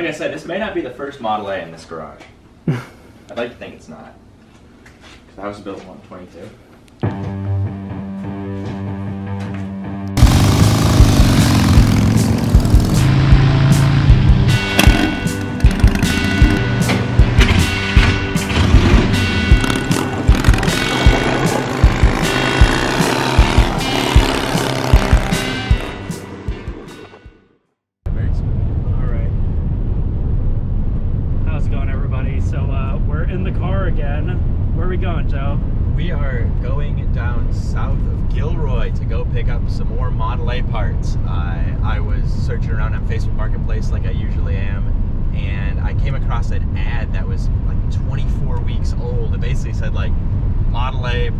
Like I said, this may not be the first Model A in this garage. I'd like to think it's not. Because the house was built in 122. We are going down south of Gilroy to go pick up some more Model A parts. I was searching around on Facebook Marketplace like I usually am, and I came across an ad that was like 24 weeks old. It basically said like Model A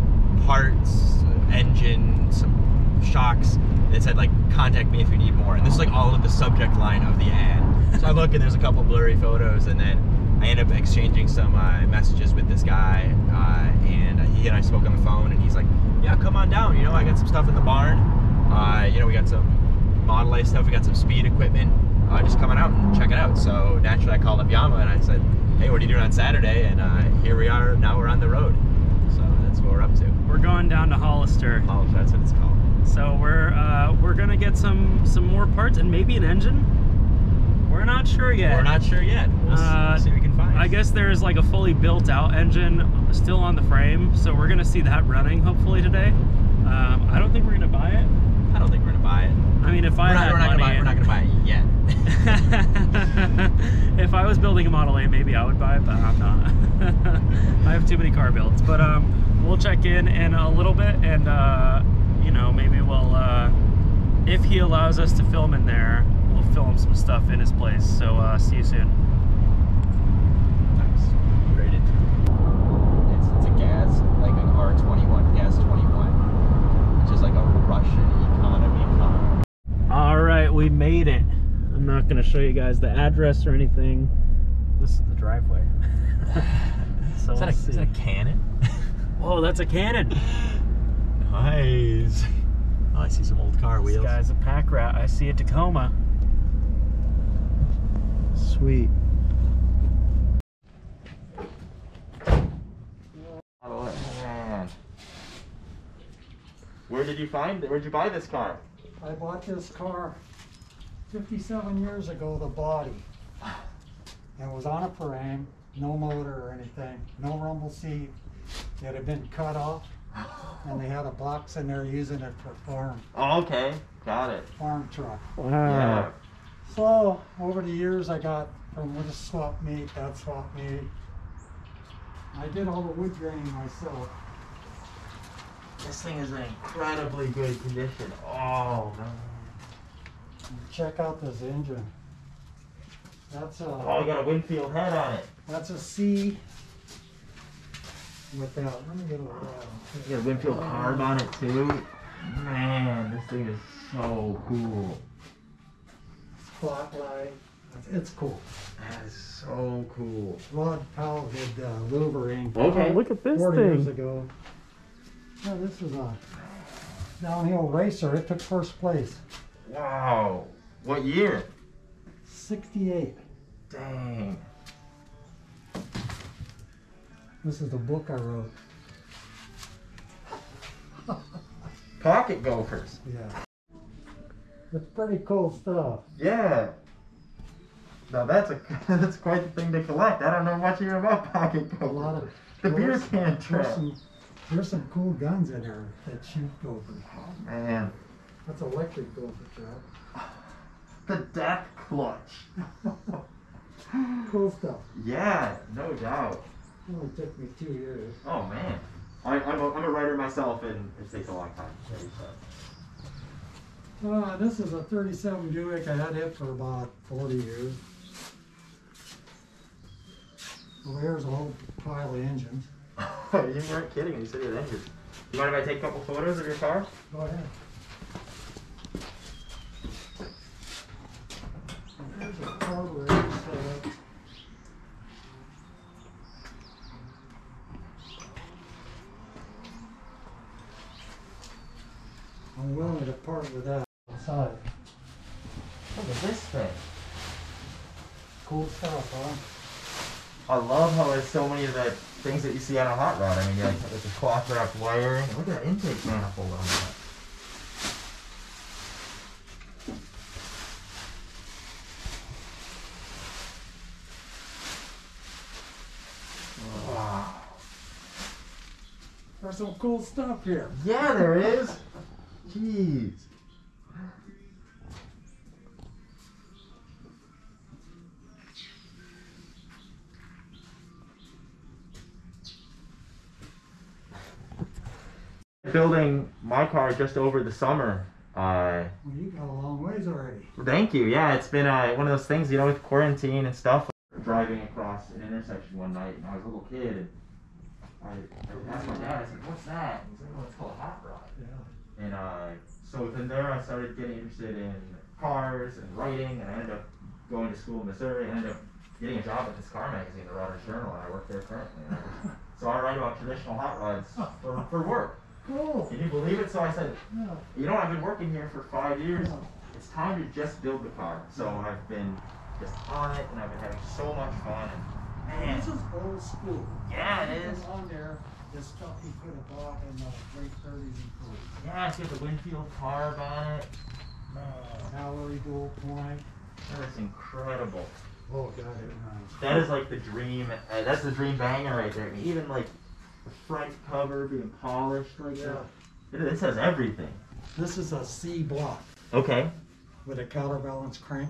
parts, engine, some shocks. It said like contact me if you need more, and this is like all of the subject line of the ad. So I look and there's a couple blurry photos, and then I end up exchanging some messages with this guy, and he and I spoke on the phone, and he's like, yeah, come on down, you know, I got some stuff in the barn, you know, we got some Model A stuff, we got some speed equipment, just coming out and check it out. So naturally I called up Yama and I said, hey, what are you doing on Saturday? And here we are, now we're on the road. So that's what we're up to. We're going down to Hollister. Hollister, that's what it's called. So we're gonna get some more parts and maybe an engine. We're not sure yet. We're not sure yet. We'll see what we can find. I guess there's like a fully built out engine still on the frame, so we're gonna see that running hopefully today. I don't think we're gonna buy it. I don't think we're gonna buy it. I mean, if I had money, we're not gonna buy it yet. If I was building a Model A, maybe I would buy it, but I'm not. I have too many car builds. But we'll check in a little bit, and you know, maybe we'll, if he allows us to film in there, we'll film some stuff in his place. So see you soon. Nice. Rated. It's a gas, like an R21, gas 21, which is like a Russian economy car. All right, we made it. I'm not gonna show you guys the address or anything. This is the driveway. So is that a Cannon? Whoa, that's a Cannon. Nice. Oh, I see some old car wheels. This guy's a pack rat. I see a Tacoma. Sweet. Oh man. Where'd you buy this car? I bought this car 57 years ago, the body. It was on a frame, no motor or anything, no rumble seat. It had been cut off, and they had a box in there using it for farm. Oh, okay. Got it. Farm truck. Wow. Yeah. So, over the years I got from this swap meet, that swap meet. I did all the wood graining myself. This thing is in incredibly good condition. Oh, man. Check out this engine. That's a, Oh, you got a Winfield head on it. that's a C with that. Let me get a look at it. You got a Winfield carb on it too. Man, this thing is so cool. Spotlight. It's cool. That is so cool. Rod Powell did Louvering Okay. Oh, look at this 40 years thing. ago. Yeah, this is a downhill racer. It took first place. Wow. What year? 68. Dang. This is the book I wrote. Pocket Gophers. Yeah. It's pretty cool stuff. Yeah. Now that's quite the thing to collect. I don't know much even about pocket A Gophers. lot of The beer can trap. There's some cool guns in there that shoot gophers. Oh man. That's electric gopher trap. The death clutch. Cool stuff. Yeah, no doubt. It only took me 2 years. Oh man. I'm a writer myself, and it takes a long time. This is a 37 Buick. I had it for about 40 years. Well, here's a whole pile of engines. You weren't kidding. You said you had engines. You mind if I take a couple photos of your car? Go ahead. There's a carburetor set. I'm willing to part with that outside. Look at this thing. Cool stuff, huh? I love how there's so many of the things that you see on a hot rod. I mean, like there's a cloth wrapped wiring. Look at that intake manifold on that. Wow. There's some cool stuff here. Yeah, there is. Jeez. Building my car just over the summer. Well, you got a long ways already. Thank you. Yeah, it's been one of those things, you know, with quarantine and stuff. Driving across an intersection one night, and I was a little kid, and I asked my dad, I said, "What's that?" And he's like, "Oh, it's called a hot rod." Yeah. And so then there I started getting interested in cars and writing, and I ended up going to school in Missouri. I ended up getting a job at this car magazine, the Rodder's Journal, and I work there currently. And so I write about traditional hot rods for work. Cool. Can you believe it? So I said, Yeah. you know, I've been working here for 5 years. It's time to just build the car. So I've been just on it, and I've been having so much fun. And man, This is old school. yeah, it is. On there, this stuff you could have bought in the late 30s and 40s. Yeah, it's got the Winfield carb on it. Mallory dual point. That is incredible. Oh, God, it's nice. That is like the dream. That's the dream banger right there. I mean, even like the front cover being polished like that. It says everything. This is a C block Okay. with a counterbalance crank.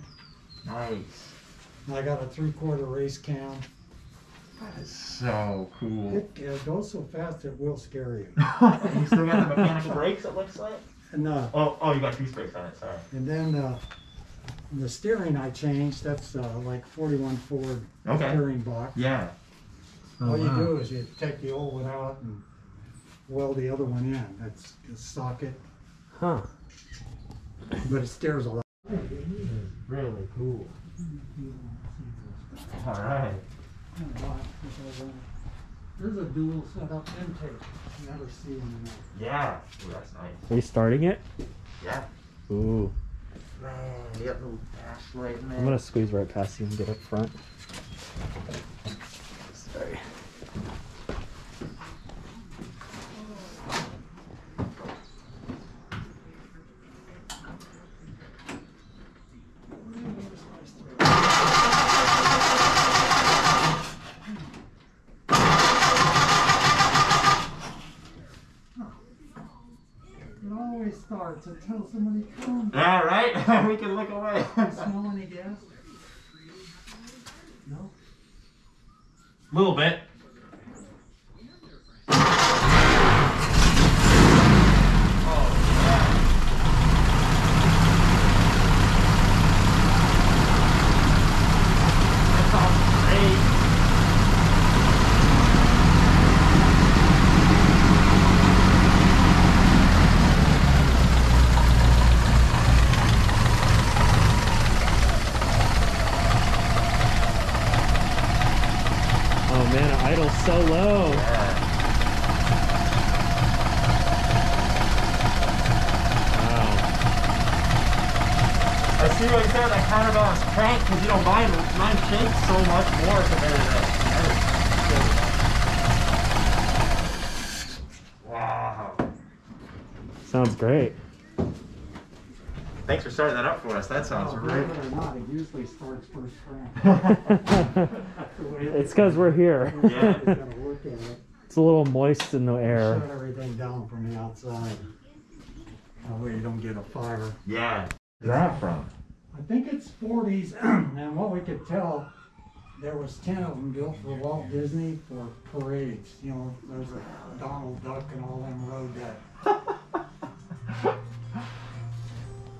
Nice. And I got a 3/4 race cam. That is so cool. It goes so fast it will scare you. You still got the mechanical brakes, it looks like? And Oh, you got two brakes on it, sorry. and then the steering I changed. That's like 41 Ford Okay. steering box. Yeah. All you do is you take the old one out and weld the other one in. That's a socket, Huh. but it steers a lot. Really cool. All right. There's a dual setup intake. You never see them. Yeah. Ooh, that's nice. Are you starting it? Yeah. Ooh. Man, you got a little dash light in there. I'm gonna squeeze right past you and get up front. Sorry. It always starts until somebody comes. Yeah, right? We can look away. You smell any gas? No? A little bit. Oh man, it idles so low. Wow. I see what you said, that counterbalance crank, because you don't mind it. Mine shakes so much more compared to that. Wow. Sounds great. Thanks for starting that up for us. That sounds great. Believe it or not, it usually starts first crank. It's because we're here. Yeah. You gotta work at it. It's a little moist in the air. Shut everything down from the outside. That way you don't get a fire. Yeah. Where's that from? I think it's 40s, and what we could tell, there was 10 of them built for Walt Disney for parades. You know, there's a Donald Duck and all them rode that.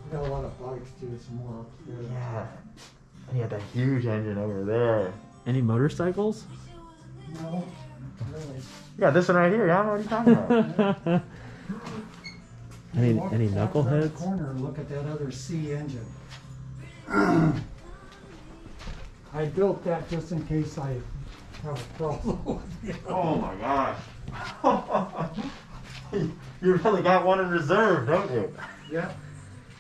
We got a lot of bikes too, some more upstairs. Yeah. And you had that huge engine over there. Any motorcycles? No, not really. Yeah, this one right here. Yeah, what are you talking about? any Walk around the knuckleheads? corner and look at that other C engine. I built that just in case I have a problem with it. Oh my gosh. You really got one in reserve, don't you? Yeah.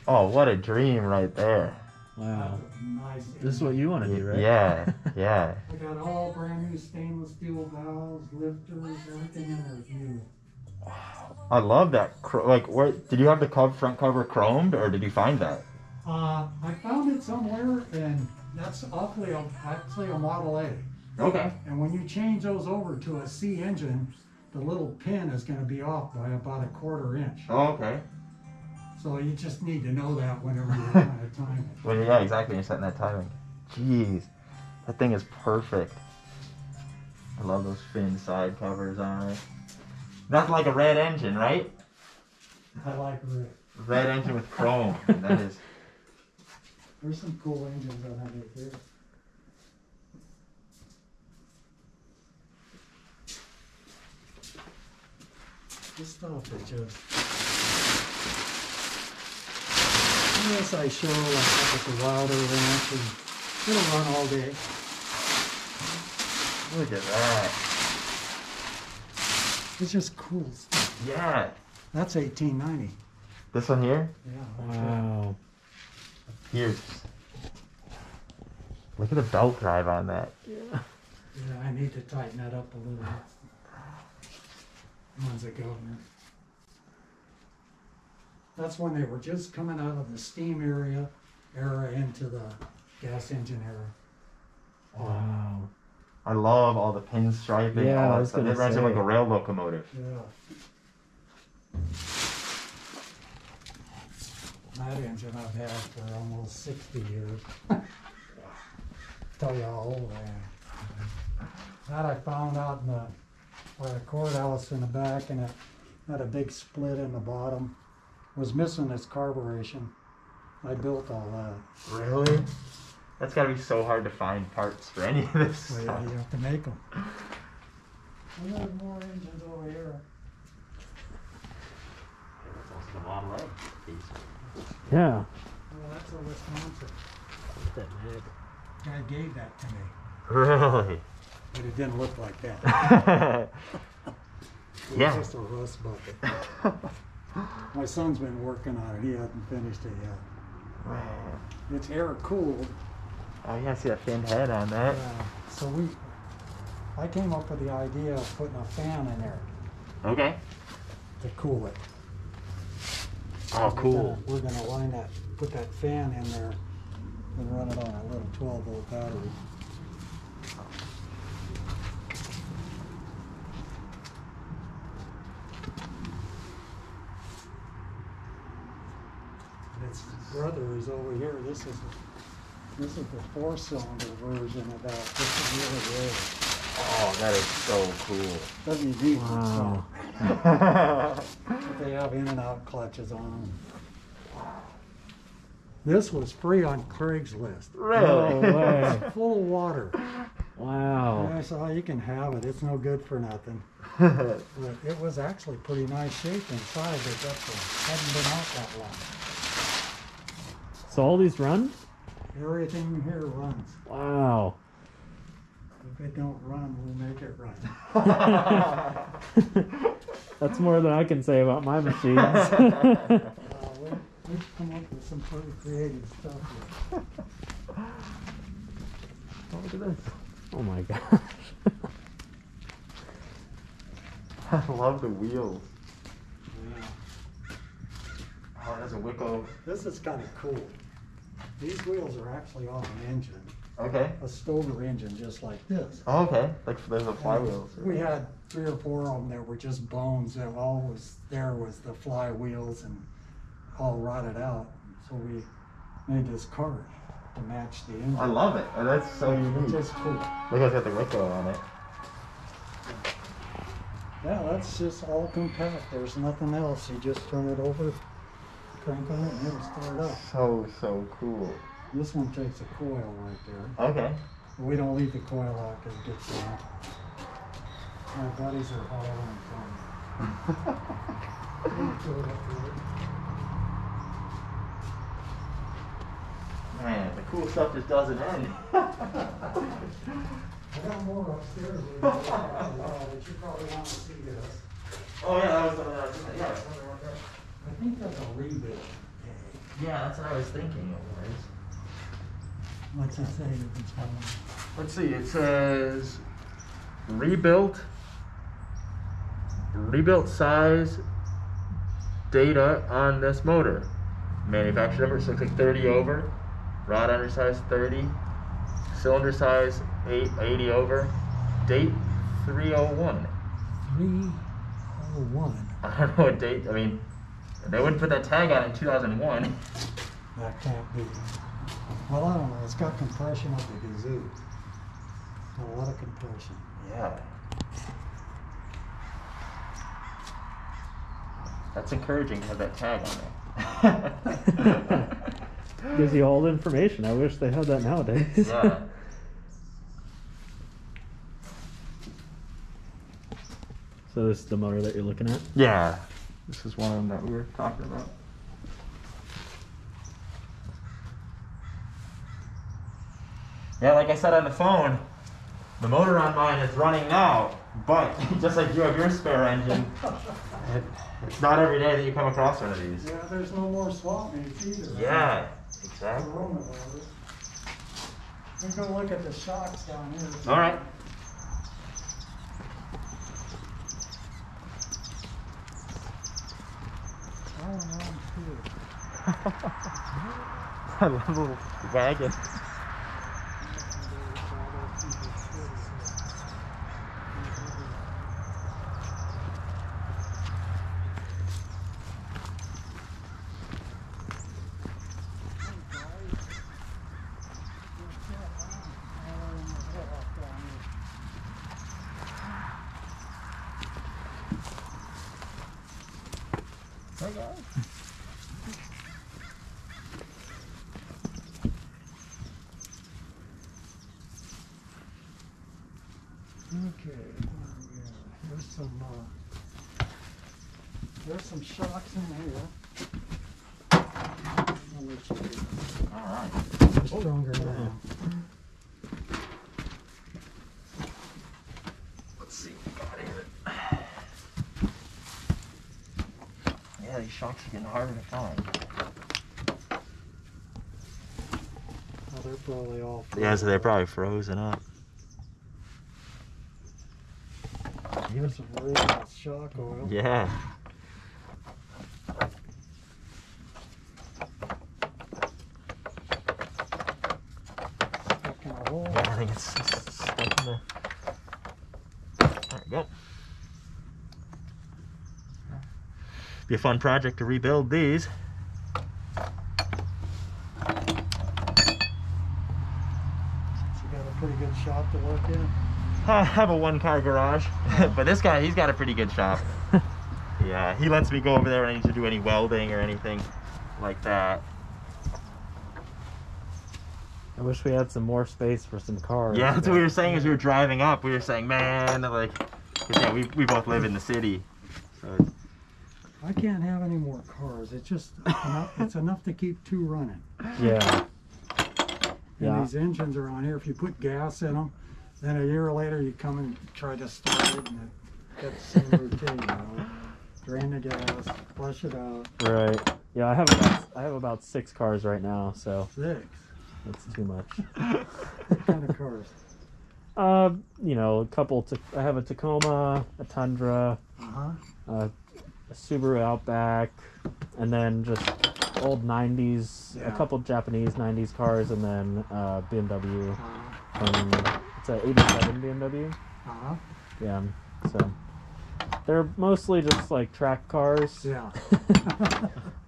Oh, what a dream right there. Wow. Nice. nice. This is what you want to do, right? Yeah, yeah. I got all brand new stainless steel valves, lifters, everything in there is new. I love that. Like, where did you have the front cover chromed, or did you find that? I found it somewhere, and that's actually a Model A. Okay. And when you change those over to a C engine, the little pin is going to be off by about 1/4 inch. Oh, okay. So you just need to know that whenever you're trying to time it. Well, yeah, exactly. You're setting that timing. Jeez, that thing is perfect. I love those fin side covers on it. That's like a red engine, right? I like red. Red engine with chrome. That is. There's some cool engines on that here. This stuff is just. Yes, I show like up at the Wilder Ranch, and it'll run all day. Look at that. It's just cool stuff. Yeah. That's 1890. This one here? Yeah. Wow. Here's. Look at the belt drive on that. Yeah, I need to tighten that up a little bit. Months ago. That's when they were just coming out of the steam era into the gas engine era. Wow. I love all the pinstriping. Yeah, all I that was stuff. gonna It runs say. like a rail locomotive. Yeah. That engine I've had for almost 60 years. Tell you how old I am. That I found out in the courthouse in the back, and it had a big split in the bottom. Was missing its carburation. I built all that. Really? That's gotta be so hard to find parts for any of this So yeah, stuff. you have to make them. And there's more engines over here. That's also the Model A piece. Yeah. Oh, that's a Wisconsin. That mag. Guy gave that to me, Really? but it didn't look like that. It Yeah. was just a rust bucket. My son's been working on it. He hasn't finished it yet. It's air cooled. Oh yeah, I see that finned head on that. So I came up with the idea of putting a fan in there Okay. to cool it. Oh, cool. We're gonna put that fan in there and run it on a little 12-volt battery. Its brother is over here. This is the 4-cylinder version of that. This is really rare. Oh, that is so cool. Doesn't need Wow. But they have in and out clutches on them. This was free on Craigslist. Really? No way. It's full of water. Wow. I saw you can have it. It's no good for nothing. But it was actually pretty nice shape inside. But hadn't been out that long. So all these run? Everything here runs. Wow. If it don't run, we'll make it run. That's more than I can say about my machines. We've come up with some pretty creative stuff here. Oh, look at this. Oh my gosh. I love the wheels. Yeah. Oh, there's a Wicco. This is kind of cool. These wheels are actually on an engine, Okay. a Stover engine just like this. Oh, okay. Like there's the flywheels. We had 3 or 4 of them that were just bones, and all was there was the flywheels and all rotted out. So we made this cart to match the engine. I love it. Oh, that's so unique. It's just cool. Look, it's got the Wicco on it. Yeah, that's just all compact. There's nothing else. You just turn it over, crank on it, and it'll start up. So cool. This one takes a coil right there. Okay. We don't leave the coil out because it gets damp. My buddies are hauling from. Man, the cool stuff just doesn't end. I got more upstairs but you probably want to see this. Oh yeah, that was something I was yeah. I think that's a rebuild. Yeah, that's what I was thinking it was. What's it say? Let's see, it says rebuilt size data on this motor. Manufacturer number, so click 30 over. Rod undersize 30. Cylinder size 80 over. Date 301. 301. I don't know what date, I mean, they wouldn't put that tag on in 2001. That can't be. Well, I don't know. It's got compression up the gazoo. A lot of compression. Yeah. That's encouraging to have that tag on there. Gives you all the information. I wish they had that nowadays. Yeah. So this is the motor that you're looking at? Yeah. This is one of them that we were talking about. Yeah, like I said on the phone, the motor on mine is running now, but just like you have your spare engine, it's not every day that you come across one of these. Yeah, there's no more swap meets either. Yeah, exactly. We can go look at the shocks down here. All right. I love a little wagon. Okay, there's some shocks in here. All right. They're stronger now. Let's see what we got here. Yeah, these shocks are getting harder to find. Oh, they're probably all. Yeah, so they're probably frozen up. Here's some real shock oil. Yeah. Stuck in a hole. Yeah, I think it's stuck in the. There we go. Be a fun project to rebuild these. You got a pretty good shop to work in. I have a one-car garage, but this guy, he's got a pretty good shop. Yeah, he lets me go over there when I need to do any welding or anything like that. I wish we had some more space for some cars. Yeah, that's what we were saying as we were driving up. We were saying, man, like, 'cause, yeah, we both live in the city. So it's, I can't have any more cars. It's just enough, it's enough to keep two running. Yeah. And Yeah. these engines are on here. If you put gas in them, then a year later you come and try to start it, and it gets some routine. You know? Drain the gas, flush it out. Right. Yeah, I have about 6 cars right now, so 6. that's too much. What kind of cars? You know, a couple. I have a Tacoma, a Tundra, a Subaru Outback, and then just old 90s, Yeah. a couple Japanese 90s cars, and then BMW. It's a 87 BMW. Yeah, so they're mostly just like track cars. Yeah.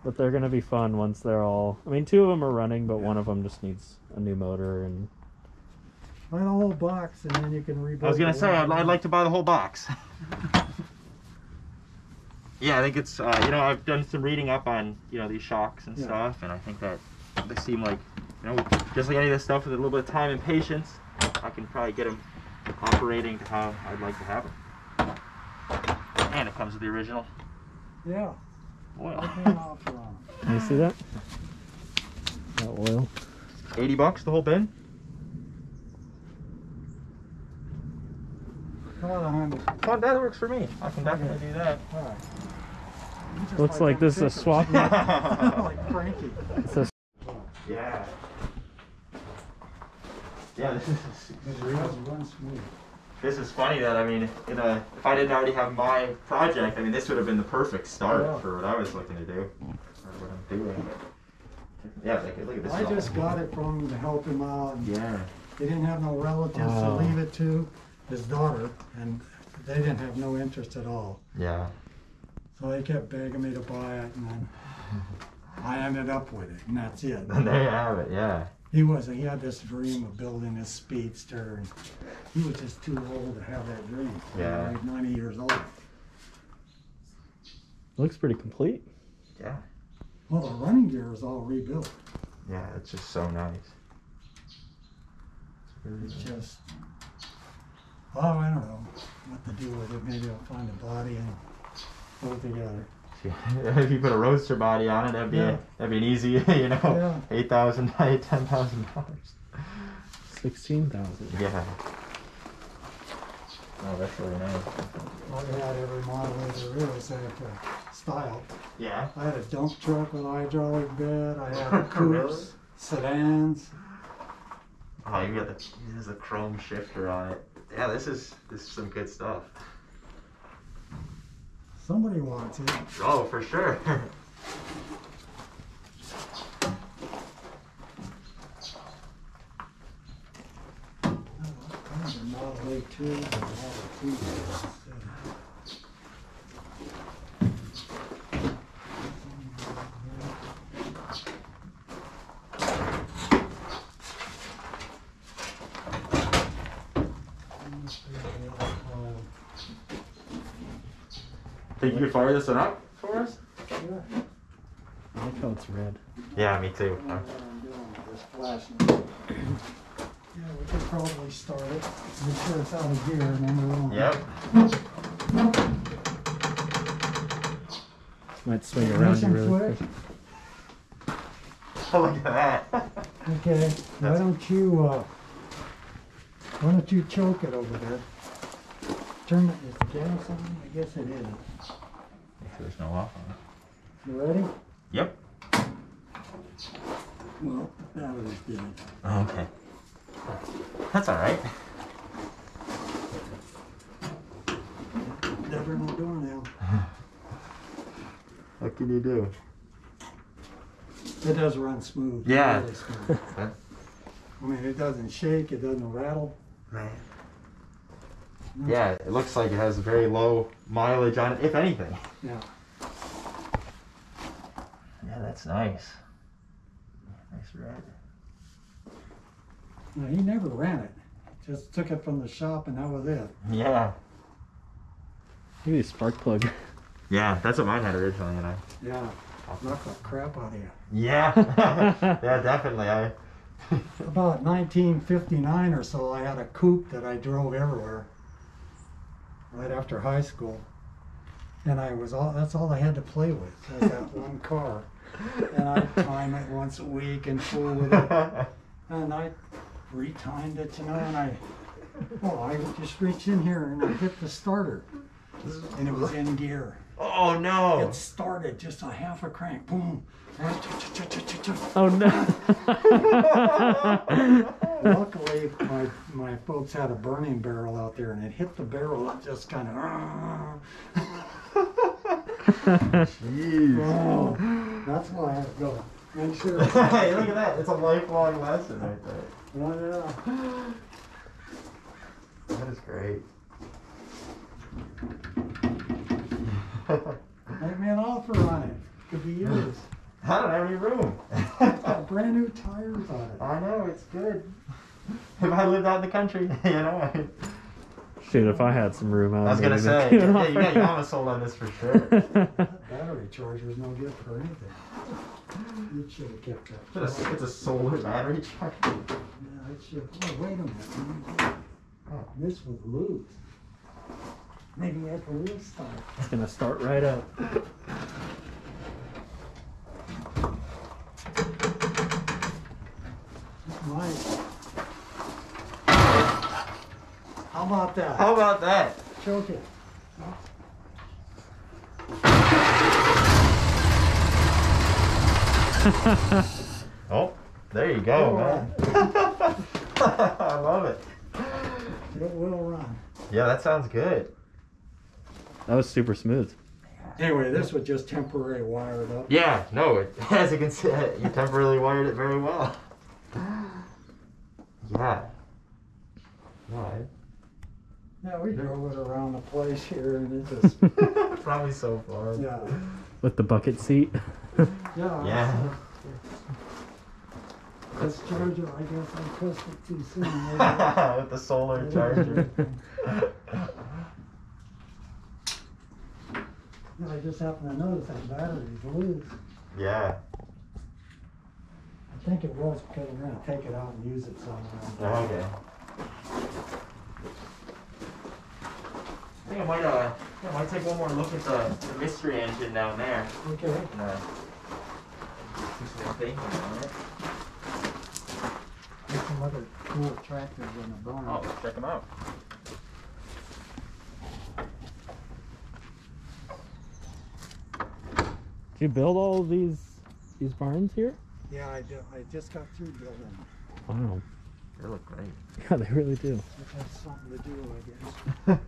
But they're gonna be fun once they're all. I mean, 2 of them are running, but one of them just needs a new motor and. Buy the whole box, and then you can rebuild. I was gonna the say, one. I'd like to buy the whole box. Yeah, I think it's, you know, I've done some reading up on, you know, these shocks and stuff, and I think that they seem like, you know, just like any of this stuff, with a little bit of time and patience, I can probably get them operating to how I'd like to have them. And it comes with the original Yeah. oil. I'll pay an offer on You see that? That oil. $80 the whole bin? it. About 100. Oh, that works for me. I can definitely do that. All right. You just Looks like them this is a stickers. swap meet. Like Frankie. It's a Yeah. Yeah, this is It really runs smooth. this is funny that I mean, if I didn't already have my project, I mean, this would have been the perfect start Yeah. for what I was looking to do, or what I'm doing. Yeah, look at this. I just got it from him to help him out. And Yeah. he didn't have no relatives to Oh. leave it to, his daughter, and they didn't have no interest at all. Yeah. So they kept begging me to buy it, and then I ended up with it, and that's it. And there you have it. Yeah. He had this dream of building a speedster, and he was just too old to have that dream. Yeah. Like 90 years old. Looks pretty complete. Yeah. Well, the running gear is all rebuilt. Yeah. It's just so nice. It's just, oh, I don't know what to do with it. Maybe I'll find a body and put it together. If you put a roadster body on it, that'd be Yeah. that'd be an easy, Yeah. $8,000, $10,000. 16,000. Yeah. Oh, that's really nice. I had every model there is after style. Yeah. I had a dump truck with hydraulic bed. I had Really? coupes, sedans. Oh, you got there's a chrome shifter on it. Yeah, this is some good stuff. Somebody wants it. Oh, for sure. I had a Model A2 and a Model 2. Think you could fire this one up for us? Sure. I like how it's red. Yeah, me too. I don't know what I'm doing with this flashing. Yeah, we could probably start it. Make sure it's out of gear, number one. Yep. Might swing around you Ignition really switch. quick. Oh, look at that. Okay, why don't you choke it over there? Turn it, is the gas on? I guess it is. There's no off on it. You ready? Yep. Well, that was good. Okay. That's all right. Never no door now. What can you do? It does run smooth. Yeah. Really smooth. I mean, it doesn't shake, it doesn't rattle. Man. Yeah, it looks like it has very low mileage on it, if anything. Yeah. Yeah, that's nice. Nice red. No, he never ran it. Just took it from the shop and that was it. Yeah. Maybe a spark plug. Yeah, that's what mine had originally, and I. Yeah. Knock the crap out of you. Yeah. Yeah, definitely. About 1959 or so, I had a coupe that I drove everywhere. Right after high school. And that's all I had to play with, was that one car. And I'd time it once a week and fool with it. And I retimed it, and I just reached in here and I hit the starter. And it was in gear. Oh no! It started just a half a crank, boom. Oh no! Luckily, my folks had a burning barrel out there, and it hit the barrel. It just kind of. Jeez. Oh, that's why I had to go. Make sure. Hey, look at that! It's a lifelong lesson right there. Oh, yeah. That is great. Make me an offer on it. Could be yours. I don't have any room. Got brand new tires on it. I know, it's good. If I lived out in the country, you know. Shoot, if I had some room, I was gonna say, yeah, you got your mama sold on this for sure. That battery charger's no good for anything. You should have kept that. It's a solar battery charger. Yeah, it should. Oh, wait a minute. Oh, this was loose. Maybe I can restart. It's gonna start right up. Nice. How about that? How about that? Choke it. Oh, there you go, man. I love it. It will run. Yeah, that sounds good. That was super smooth. Anyway, this was just temporary wired up. Yeah, no, as you can see, you temporarily wired it very well. Yeah. Right. Yeah, we drove it around the place here and it just, Probably so far. yeah. With the bucket seat. Yeah. Yeah. This charger, I guess I pressed it too soon. With the solar charger. Yeah, I just happened to notice that battery's loose. Yeah. I think it was because we're gonna take it out and use it somewhere. Okay. I think I might take one more look at the mystery engine down there. Okay. And, do some thinking on it. There's some other cool tractors in the barn. Oh, let's check them out. Did you build all of these barns here? Yeah, I do. I just got through building them. Wow. They look great. Yeah, they really do. It has something to do, I guess.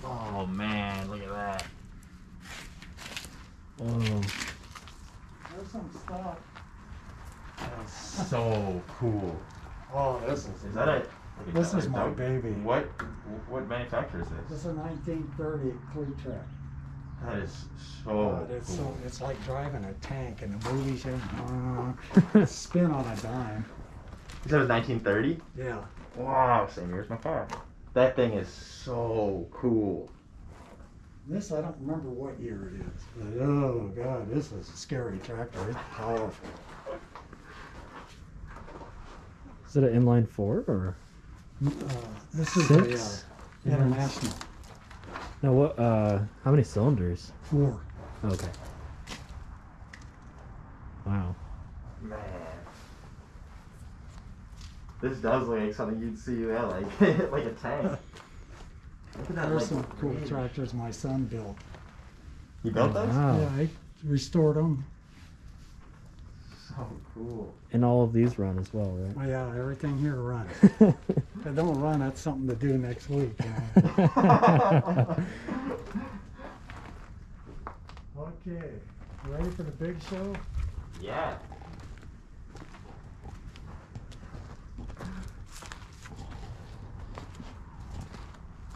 Oh man, look at that. Oh. There's some stuff. That's so cool. Oh, this is. Is that a? This is my baby. What manufacturer is This this? is a 1930 Clue-Track. That is so God, it's cool. it's like driving a tank in the movies. Here. Spin on a dime. You said it was 1930? Yeah. Wow, same year as my car. That thing is so cool. This, I don't remember what year it is. But, oh, God, this is a scary tractor. It's powerful. Is it an inline 4 or This is 6? a international. No, what? How many cylinders? 4. Okay. Wow. Man. This does look like something you'd see that like a tank. Look at that. There's like, some cool bridge. tractors my son built. You built those? Wow. Yeah, I restored them. So cool. And all of these run as well, right? Oh, yeah, everything here runs. If it don't run, that's something to do next week. You know? Okay, you ready for the big show? Yeah.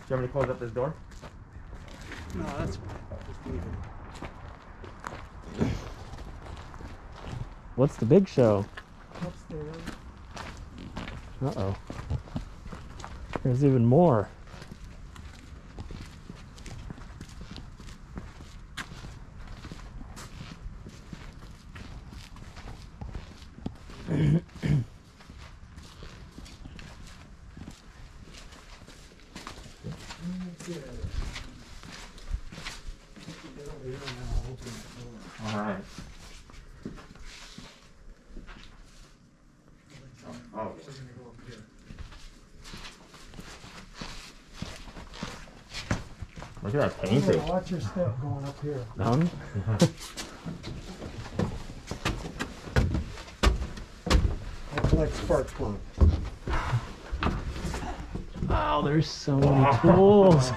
Do you want me to close up this door? No, that's fine. Just leave it. What's the big show? Upstairs. Uh-oh. There's even more. Alright. Oh. Look at that painting. Watch your step going up here. None? I collect spark plugs. Wow, there's so many tools.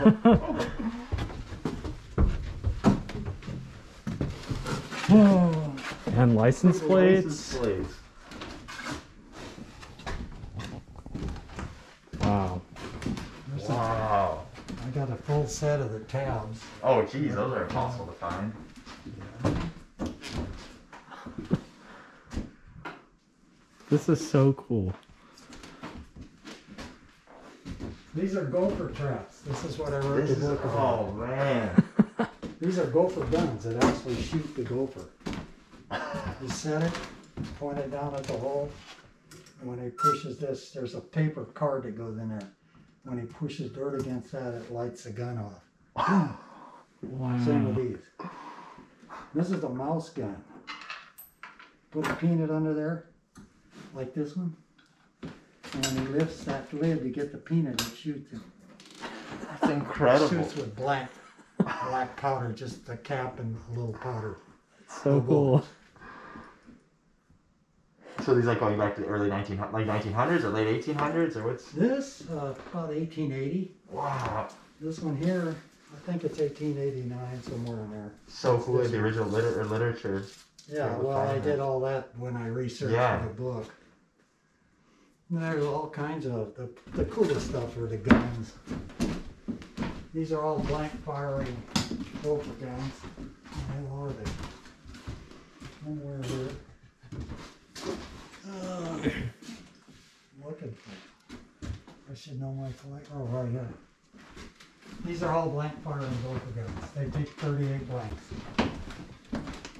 Oh, And license plates. Wow. Wow. I got a full set of the tabs. Oh, geez, those are impossible to find. This is so cool. These are Gopher traps. This is what I wrote This the is, book about. oh man. These are Gopher guns that actually shoot the gopher. You set it, point it down at the hole, and when he pushes this, there's a paper card that goes in there. When he pushes dirt against that, it lights the gun off. Boom. Same with these. This is a mouse gun. Put a peanut under there, like this one. And when he lifts that lid to get the peanut, it shoots him. That's incredible. Shoots with black. black powder, just the cap and a little powder. So No cool. bullets. So these like going back to the early 1900s or late 1800s or what's? This, about 1880. Wow. This one here, I think it's 1889, somewhere in there. So cool, the original literature. Yeah, well, I did all that when I researched Yeah. for the book. And there's all kinds of, the coolest stuff are the guns. These are all blank firing Gopher guns. Where the hell are they? Somewhere here. Looking for, I should know my collection. Oh, right here. These are all blank firing Gopher guns. They take 38 blanks.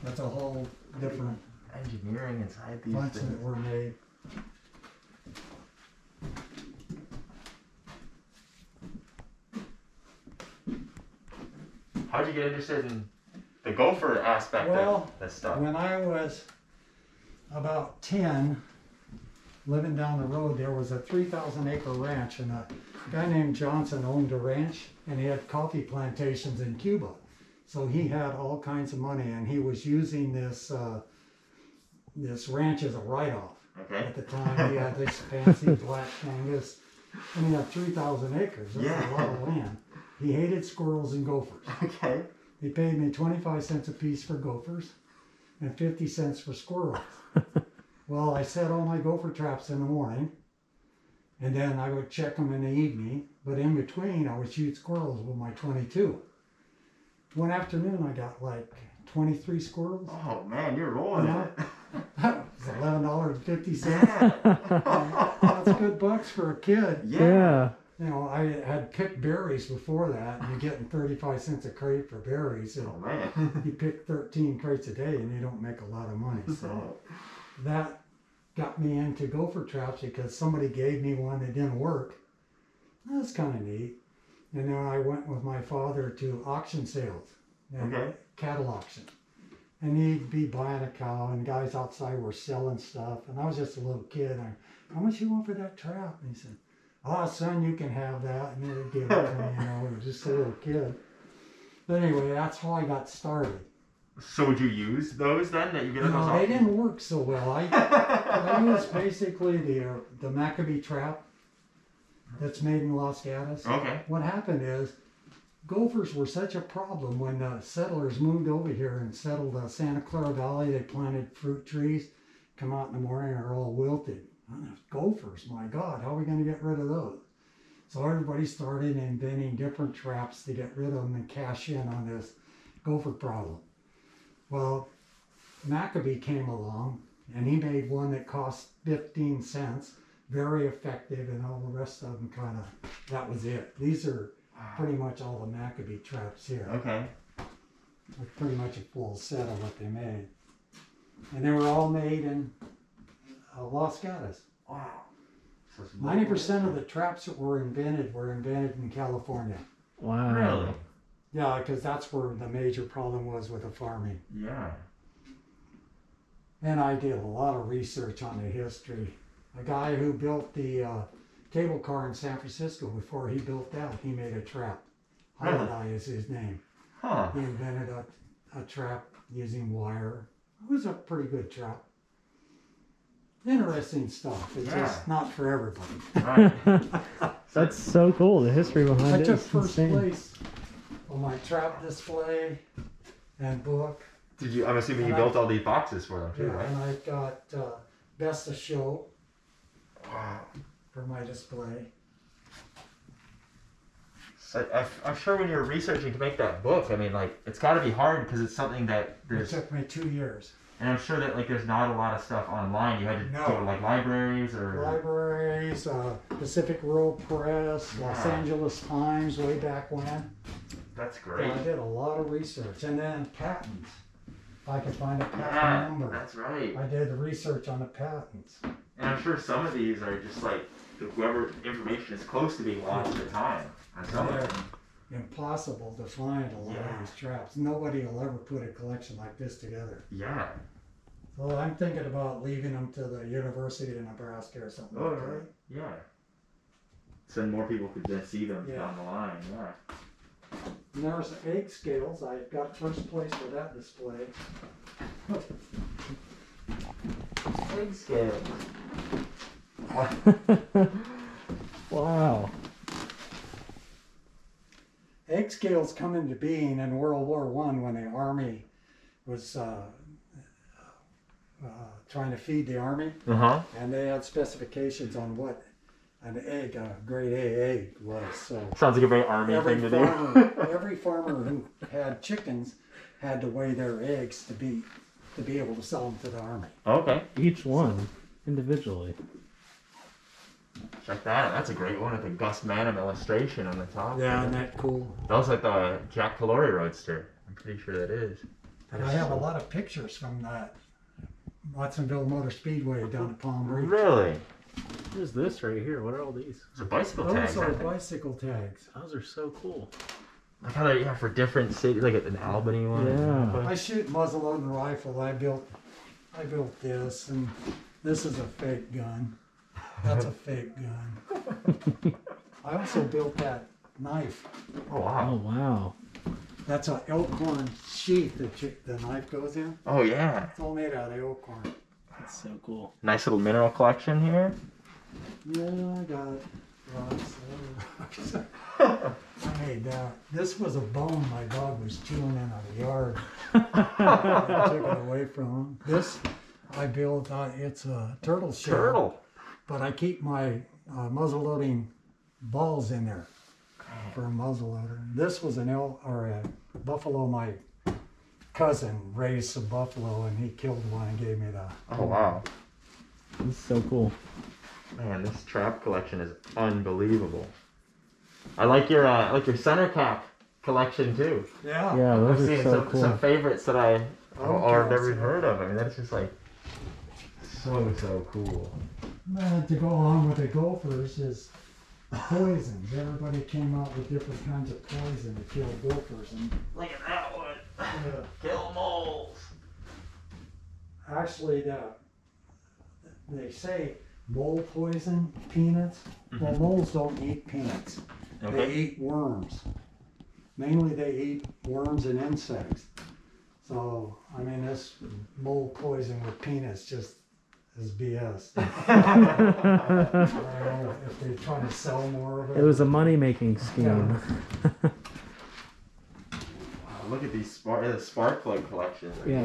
That's a whole different Engineering inside these bunch things. that were made. How'd you get interested in the Gopher aspect of this stuff? When I was about 10, living down the road, there was a 3,000-acre ranch, and a guy named Johnson owned a ranch, and he had coffee plantations in Cuba. So he had all kinds of money, and he was using this this ranch as a write-off. Okay. At the time, he had this fancy black Angus, and he had 3,000 acres. That's Yeah. a lot of land. He hated squirrels and gophers. Okay. He paid me 25 cents a piece for gophers and 50 cents for squirrels. Well, I set all my gopher traps in the morning, and then I would check them in the evening, but in between I would shoot squirrels with my 22. One afternoon I got like 23 squirrels. Oh man, you're rolling Yeah. it. That was $11.50. Yeah. That's good bucks for a kid. Yeah. You know, I had picked berries before that, and you're getting 35 cents a crate for berries. And Oh man. you pick 13 crates a day and you don't make a lot of money. So that got me into gopher traps because somebody gave me one that didn't work. That's kind of neat. And then I went with my father to auction sales, and Okay. cattle auction. And he'd be buying a cow, and guys outside were selling stuff. And I was just a little kid. How much you want for that trap? And he said, "Oh, son, you can have that." And then he'd give it to me, you know, I was just a little kid. But anyway, that's how I got started. So would you use those then that you get at those No, they auctions? didn't work so well. I used basically the Maccabee trap that's made in Los Gatos. Okay. What happened is gophers were such a problem when the settlers moved over here and settled the Santa Clara Valley. They planted fruit trees, come out in the morning, are all wilted. Gophers, my God, how are we going to get rid of those? So everybody started inventing different traps to get rid of them and cash in on this gopher problem. Well, Maccabee came along, and he made one that cost 15 cents, very effective, and all the rest of them kind of, that was it. These are pretty much all the Maccabee traps here. Okay. With pretty much a full set of what they made. And they were all made in Los Gatos. Wow. So it's 90% of the traps that were invented in California. Wow. Really? Yeah, because that's where the major problem was with the farming. Yeah. And I did a lot of research on the history. A guy who built the cable car in San Francisco, before he built that, he made a trap. Really? Holiday is his name. Huh. He invented a trap using wire. It was a pretty good trap. Interesting stuff. It's Yeah. just not for everybody. Right. That's so cool. The history behind I it took is first insane. place on my trap display and book. Did you? I'm assuming you And built all these boxes for them too, Yeah, right? and I got Best of Show Wow. for my display. So I'm sure when you're researching to make that book, I mean, like, it's got to be hard because it's something that It there's, took me 2 years. and I'm sure that like there's not a lot of stuff online. You had to No. go to like libraries or. Libraries, Pacific World Press, Los Yeah. Angeles Times, way back when. That's So great. I did a lot of research. And then patents. If I could find a patent Yeah, number. that's right. I did the research on the patents. And I'm sure some of these are just like whoever information is close to being lost at the time. And some of They're them. impossible to find a lot Yeah. of these traps. Nobody will ever put a collection like this together. Yeah. So I'm thinking about leaving them to the University of Nebraska or something Oh, like that. right. Yeah. So more people could then see them Yeah. down the line. Yeah. And there's egg scales. I got first place for that display. Egg scales. Wow. Egg scales come into being in World War I when the Army was trying to feed the Army. And they had specifications on what an egg, a grade A egg was. So sounds like a very Army thing to do. Every farmer who had chickens had to weigh their eggs to be able to sell them to the Army. Okay. Each one individually. Check that out. That's a great one with the Gus Manum illustration on the top. Yeah, isn't that cool? That was like the Jack Calori Roadster. I'm pretty sure that is. And I have a lot of pictures from that Watsonville Motor Speedway down at Palm Beach. Really? What is this right here? What are all these? It's a bicycle tag. Those are bicycle tags. Those are so cool. Like how they, for different cities, like an Albany one. Yeah. I shoot muzzleloading rifle. I built this, and this is a fake gun. That's a fake gun. I also built that knife. Oh wow. Oh wow. That's an elk horn sheath that the knife goes in. Oh yeah. It's all made out of elk horn. That's so cool. Nice little mineral collection here. Yeah, I got it. Rocks. I made that. This was a bone my dog was chewing in the yard. I took it away from him. This I built. It's a turtle shell. Turtle. But I keep my muzzle loading balls in there for a muzzle loader. This was a buffalo. My cousin raised some buffalo, and he killed one and gave me the. Oh wow. This is so cool. Man, this trap collection is unbelievable. I like your center cap collection too. Yeah. Yeah, I've those are seen so cool. some favorites that I've never caps, heard of. I mean, that's just like so cool. And to go along with the Gophers is poisons. Everybody came out with different kinds of poison to kill gophers. And Look at that one. Kill moles. actually, they say mole poison peanuts. Well, moles don't eat peanuts. They Okay. eat worms. Mainly they eat worms and insects. So, I mean, this mole poison with peanuts just is BS. I don't know if they're trying to sell more of it. It was a money-making scheme. Wow, look at these spark plug collections. Yeah,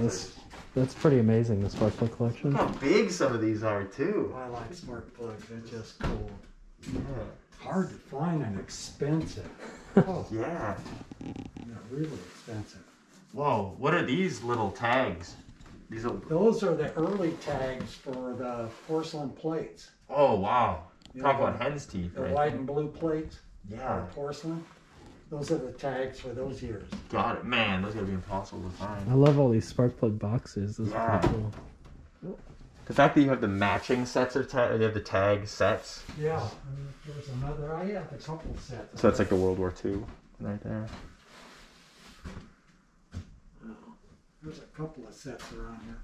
that's pretty amazing, the spark plug collection. Look how big some of these are too. I like spark plugs. They're just cool. Yeah. Hard to find and expensive. Oh, Yeah. they're really expensive. Whoa, what are these little tags? These little... Those are the early tags for the porcelain plates. Oh wow. You Talk know, about hen's teeth, The right? white and blue plates, Yeah. porcelain. Those are the tags for those years. Got it. Man, those are gonna be impossible to I find. love all these spark plug boxes. Those are pretty cool. The fact that you have the matching sets of tags, you have the tag sets. Yeah, and there's another. I have a couple sets. So that's like the World War II right there. There's a couple of sets around here.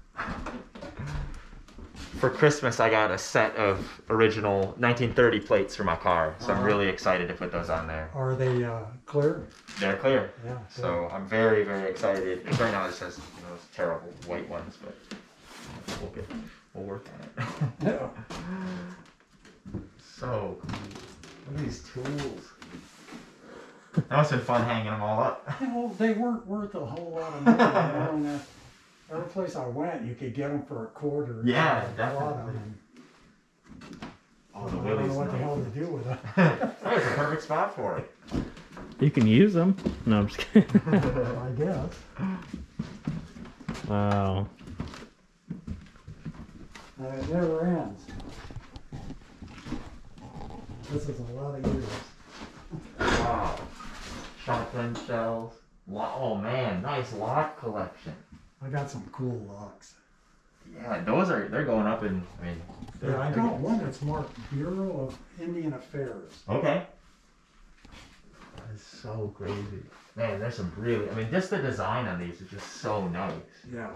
For Christmas, I got a set of original 1930 plates for my car, so I'm really excited to put those on there. Are they clear? They're clear, Yeah. so I'm very, very excited. Because right now it says those terrible white ones, but we'll work on it. Yeah. So cool. Look at these tools. That must have been fun hanging them all up. Well, they weren't worth a whole lot of money. You know, every place I went, you could get them for a quarter. Yeah, A lot of definitely. them. Oh, the I don't Willys. know what the hell to do with them. That was a perfect spot for it. You can use them. No, I'm just kidding. I guess. Wow. It never ends. This is a lot of years. Wow. Shotgun shells. Oh man, nice lock collection. I got some cool locks. Yeah, they're going up in, I mean. Yeah, I got one that's marked Bureau of Indian Affairs. Okay. That is so crazy. Man, there's some really, I mean, just the design on these is just so nice. Yeah.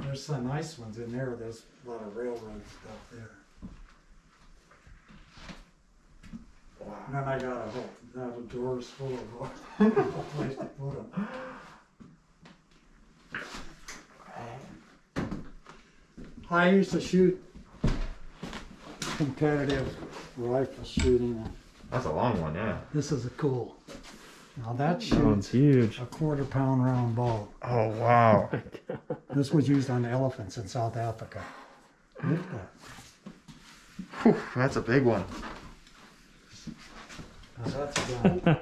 There's some nice ones in there. There's a lot of railroad stuff there. Wow. And then I got have drawers full of a place to put them. I used to shoot competitive rifle shooting. That's a long one, yeah. This is a cool. Now that That shoots one's huge. a 1/4 pound round ball. Oh, wow. This was used on elephants in South Africa. Look at that. Whew, that's a big one. Now that's a gun.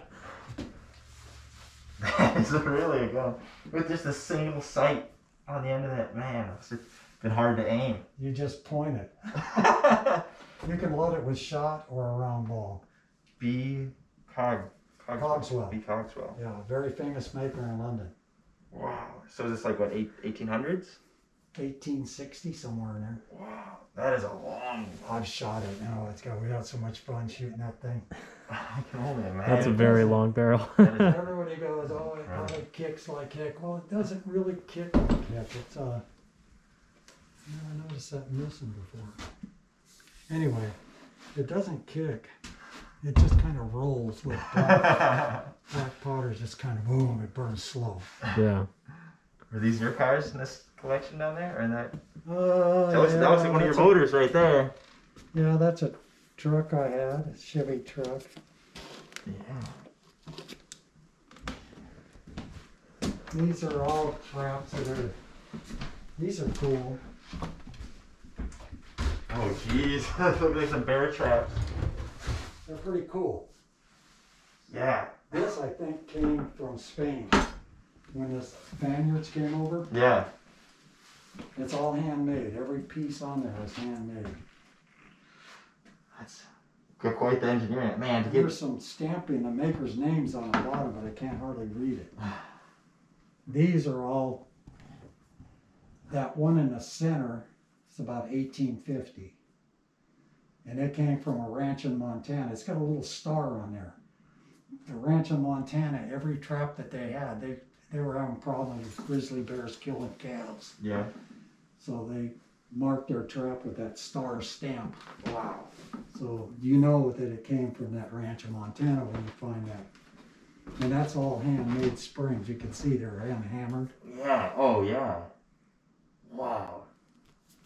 It's really a gun. With just a single sight on the end of that, man, it's been hard to aim. You just point it. You can load it with shot or a round ball. Cogswell. Cogswell. B. Cogswell. Yeah, a very famous maker in London. Wow. So is this like what, 1800s? 1860, somewhere in there. Wow. That is a long. I've shot it. We had so much fun shooting that thing. I can only imagine. That's a very long barrel. Everybody goes, oh, it kicks like heck. Well, it doesn't really kick like heck. It's, I noticed that missing before. Anyway, it doesn't kick. It just kind of rolls with black powder. Just kind of boom. It burns slow. Yeah. Are these your cars in this collection down there? Or that? That looks like one of your motors right there. Yeah, that's a truck I had, a Chevy truck. Yeah. These are all traps these are cool. Oh, jeez. Look like some bear traps. They're pretty cool. Yeah. This, I think, came from Spain. When the Spaniards came over, Yeah. it's all handmade. Every piece on there is handmade. That's quite the engineering. Man, to There's get. some stamping, the maker's names on the bottom, but I can't hardly read it. These are all, that one in the center is about 1850. And it came from a ranch in Montana. It's got a little star on there. The ranch in Montana, every trap that they had, they were having problems with grizzly bears killing calves. Yeah. So they marked their trap with that star stamp. Wow. So you know that it came from that ranch in Montana when you find that. And that's all handmade springs. You can see they're hammered. Yeah. Oh, yeah. Wow.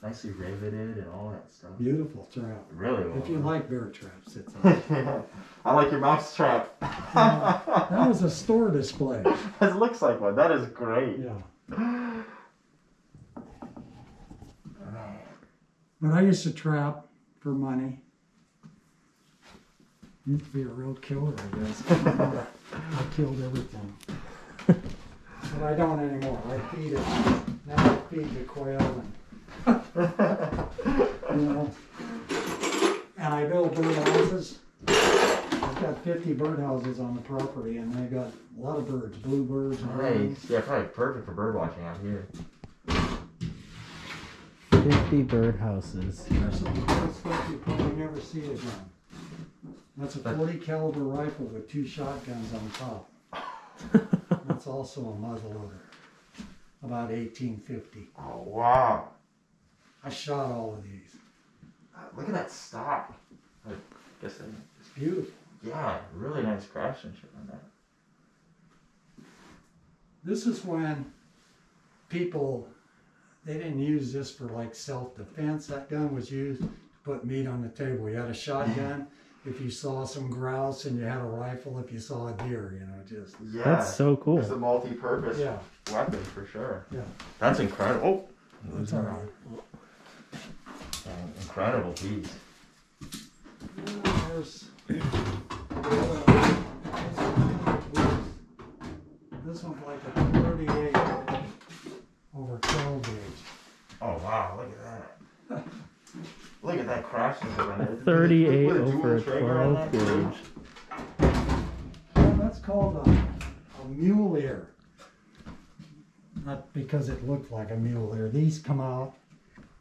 Nicely riveted and all that stuff. Beautiful trap. Really well. If you like bear traps, it's I like your mouse trap. that was a store display. It looks like one. That is great. Yeah. But I used to trap for money. Used to be a real killer, I guess. I killed everything. But I don't anymore. I feed it. Now I feed the quail and and I build birdhouses. I've got 50 birdhouses on the property, and they got a lot of birds, bluebirds and Nice. Yeah, probably perfect for bird watching out here. 50 birdhouses. There's some cool stuff you probably never see again. That's a 40 caliber rifle with 2 shotguns on top. That's also a muzzleloader. About 1850. Oh, wow. I shot all of these. Look at that stock. I guess It's beautiful. yeah, really nice craftsmanship on that. This is when people, they didn't use this for like self-defense. That gun was used to put meat on the table. You had a shotgun if you saw some grouse, and you had a rifle if you saw a deer, just. Yeah. That's so cool. It's a multi-purpose Yeah. weapon for sure. Yeah. That's incredible. That's all right. Incredible piece. There's, this one's like a 38 over 12 gauge. Oh wow, look at that. Look at that craftsmanship on it. 38 With a over dual trigger on 12 that, too. gauge. Well, that's called a mule ear. Not because it looked like a mule ear. These come out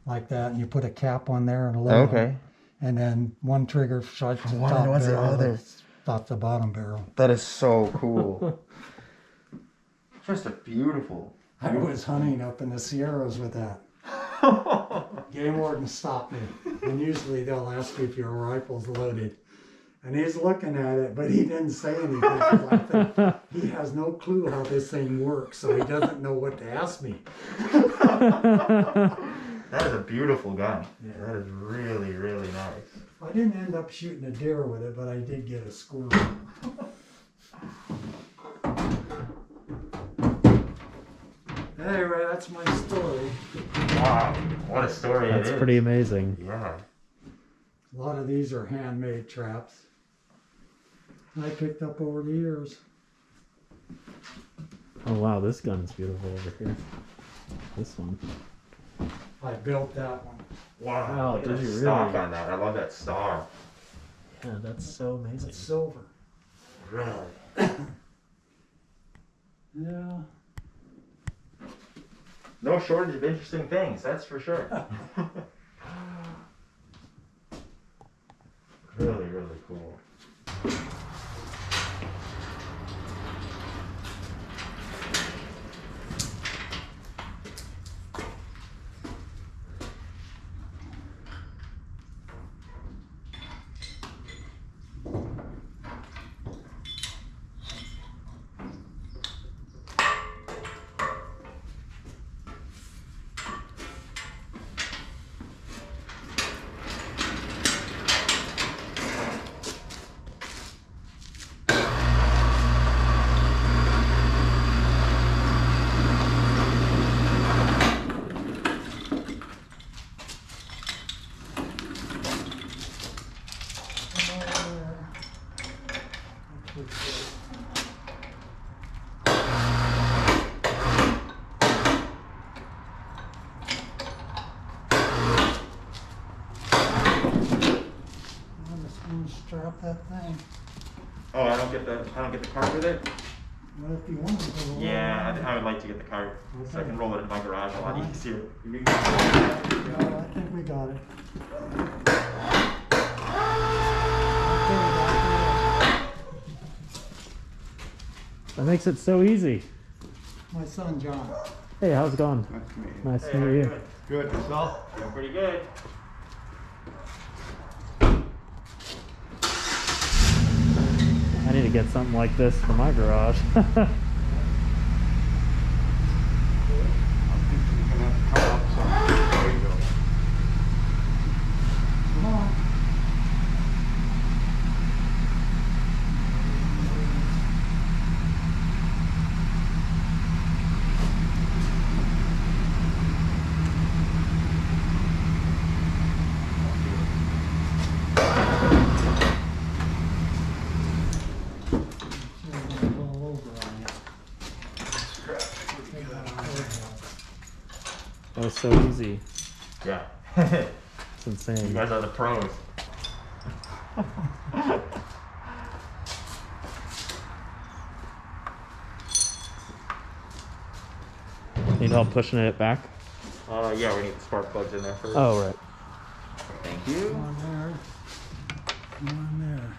like that, and you put a cap on there and a little. Okay. And then one trigger shot to the One, top what's the barrel, other? stop the bottom barrel. That is so cool. Just a beautiful. I was hunting up in the Sierras with that. Game warden stopped me, and usually they'll ask you if your rifle's loaded. And he's looking at it, but he didn't say anything. 'Cause I think he has no clue how this thing works, so he doesn't know what to ask me. That is a beautiful gun. Yeah, that is really, really nice. I didn't end up shooting a deer with it, but I did get a squirrel. Anyway, that's my story. Wow, what a story That's it is. pretty amazing. Yeah. A lot of these are handmade traps I picked up over the years. Oh wow, this gun's beautiful over here. This one. I built that one. Wow, look at did the you stock really? on that. I love that star. Yeah, that's so amazing. It's silver. Really? Yeah. No shortage of interesting things, that's for sure. Really, really cool. Strap that thing. Oh, I don't get the card with it? Well, if you want to go along. Yeah, I would like to get the card so I can roll it in my garage a lot easier. Yeah, I think we got it. That makes it so easy. My son John. Hey, how's it going? Nice to meet you. Good, yourself? Doing pretty good. I need to get something like this for my garage. Come on. That was so easy. Yeah. It's You insane. guys are the pros. Need help pushing it back? Yeah, we need the spark plugs in there first. Oh, right. Thank you. Come on there. Come on there.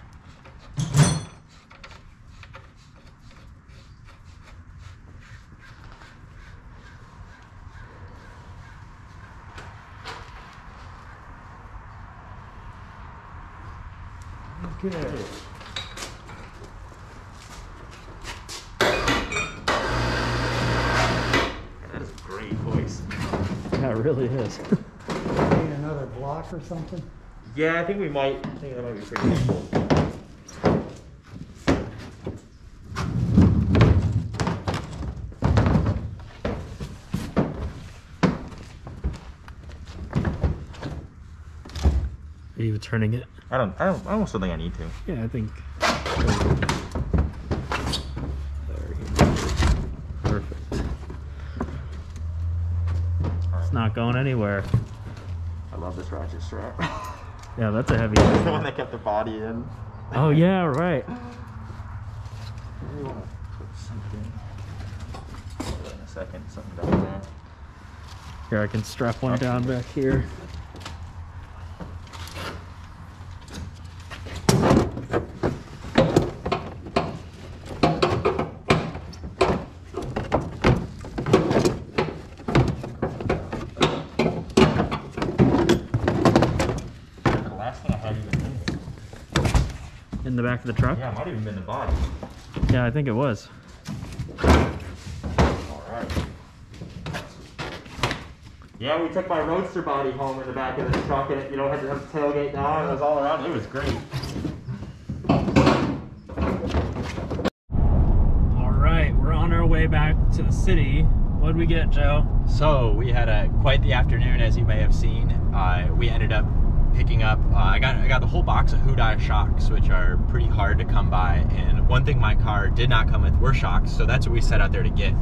Okay. That is a great voice. Yeah, it really is. Need another block or something? Yeah, I think we might. I think that might be pretty useful. Are you turning it? I almost don't think I need to. Yeah, I think. There you go. Perfect. It's not going anywhere. I love this ratchet strap. Yeah, that's a heavy It's the one that kept the body in. Oh, yeah, right. Maybe want to put something. Hold on a second, something down there. Here, I can strap one down back here. The last thing I had even in in the back of the truck? Yeah, it might have even been the body. Yeah, I think it was. Alright. Yeah, we took my roadster body home in the back of the truck, and you know, had to have the tailgate down. It was all around. It was great. All right, we're on our way back to the city. What'd we get, Joe? So we had quite the afternoon, as you may have seen. We ended up picking up. I got the whole box of hotrod shocks, which are pretty hard to come by. And one thing my car did not come with were shocks, so that's what we set out there to get.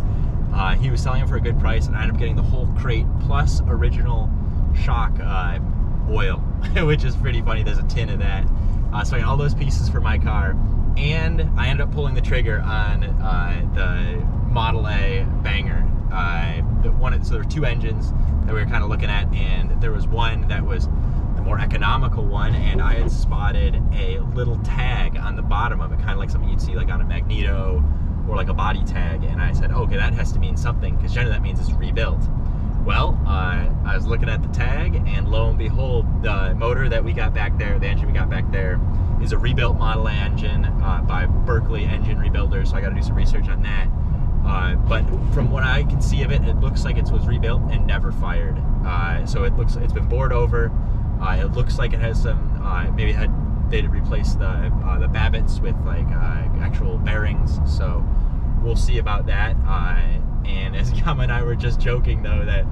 He was selling them for a good price, and I ended up getting the whole crate plus original shock oil, which is pretty funny. There's a tin of that. So I got all those pieces for my car, and I ended up pulling the trigger on the Model A banger. So there were two engines that we were kind of looking at, and there was one that was the more economical one, and I had spotted a little tag on the bottom of it, kind of like something you'd see like on a Magneto or like a body tag, and I said, oh, okay, that has to mean something, because generally that means it's rebuilt. Well, I was looking at the tag, and lo and behold, the motor that we got back there, the engine we got back there, is a rebuilt Model A engine by Berkeley Engine Rebuilders, so I got to do some research on that. But from what I can see of it, it looks like it was rebuilt and never fired. So it's been bored over. It looks like it has some maybe they replaced the Babbitts with like actual bearings. So we'll see about that. And as Yama and I were just joking though, that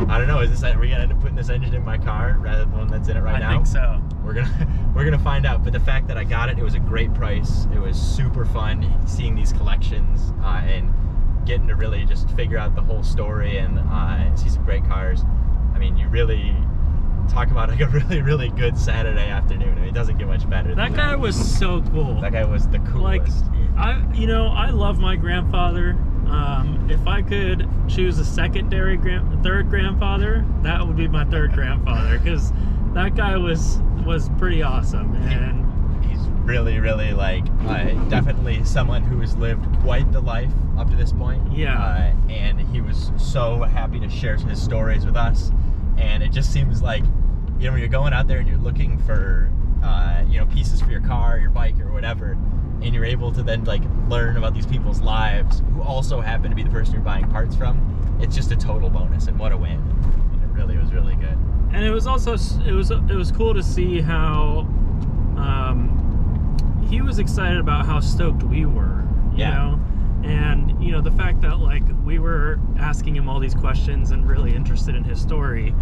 I don't know, are we gonna end up putting this engine in my car rather than the one that's in it right now? I think so. We're gonna find out. But the fact that I got it, it was a great price. It was super fun seeing these collections and getting to really just figure out the whole story and see some great cars. I mean, you really talk about like a really, really good Saturday afternoon. I mean, it doesn't get much better than that. That guy was so cool. That guy was the coolest. Like, I love my grandfather. If I could choose a third grandfather, that would be my third grandfather, because that guy was pretty awesome. And he's really, really like definitely someone who has lived quite the life up to this point. Yeah. And he was so happy to share his stories with us. And it just seems like, you know, when you're going out there and you're looking for, pieces for your car, your bike, or whatever, and you're able to then like learn about these people's lives who also happen to be the person you're buying parts from, it's just a total bonus, and what a win. And it really was really good. And it was also it was cool to see how he was excited about how stoked we were, you know, and you know, the fact that like we were asking him all these questions and really interested in his story.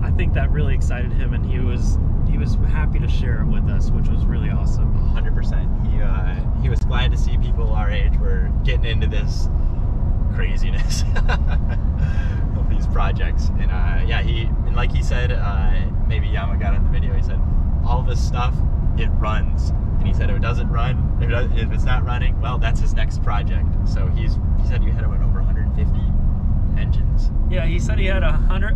I think that really excited him, and he was happy to share it with us, which was really awesome. 100%. He was glad to see people our age were getting into this craziness of these projects. And and like he said, maybe Yama got in the video, he said, all this stuff, it runs. And he said if it doesn't run, if it's not running, well, that's his next project. So he said you had over 150 engines. Yeah, he said he had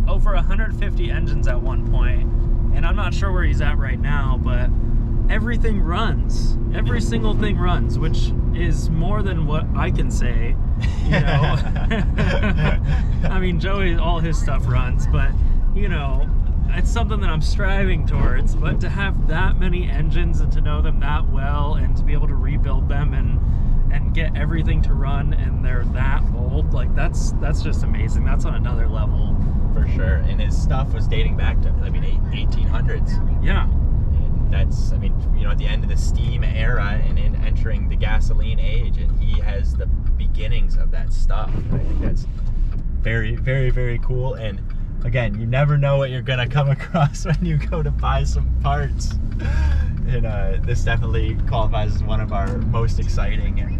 over 150 engines at one point, and I'm not sure where he's at right now, but everything runs. Every single thing runs, which is more than what I can say, you know. I mean, Joey, all his stuff runs, but you know, it's something that I'm striving towards. But to have that many engines and to know them that well and to be able to rebuild them and get everything to run, and they're that old, like that's just amazing. That's on another level. For sure. And his stuff was dating back to, I mean, 1800s. Yeah. And that's, I mean, you know, at the end of the steam era and in entering the gasoline age, and he has the beginnings of that stuff. I think that's very, very, very cool. And again, you never know what you're gonna come across when you go to buy some parts. And this definitely qualifies as one of our most exciting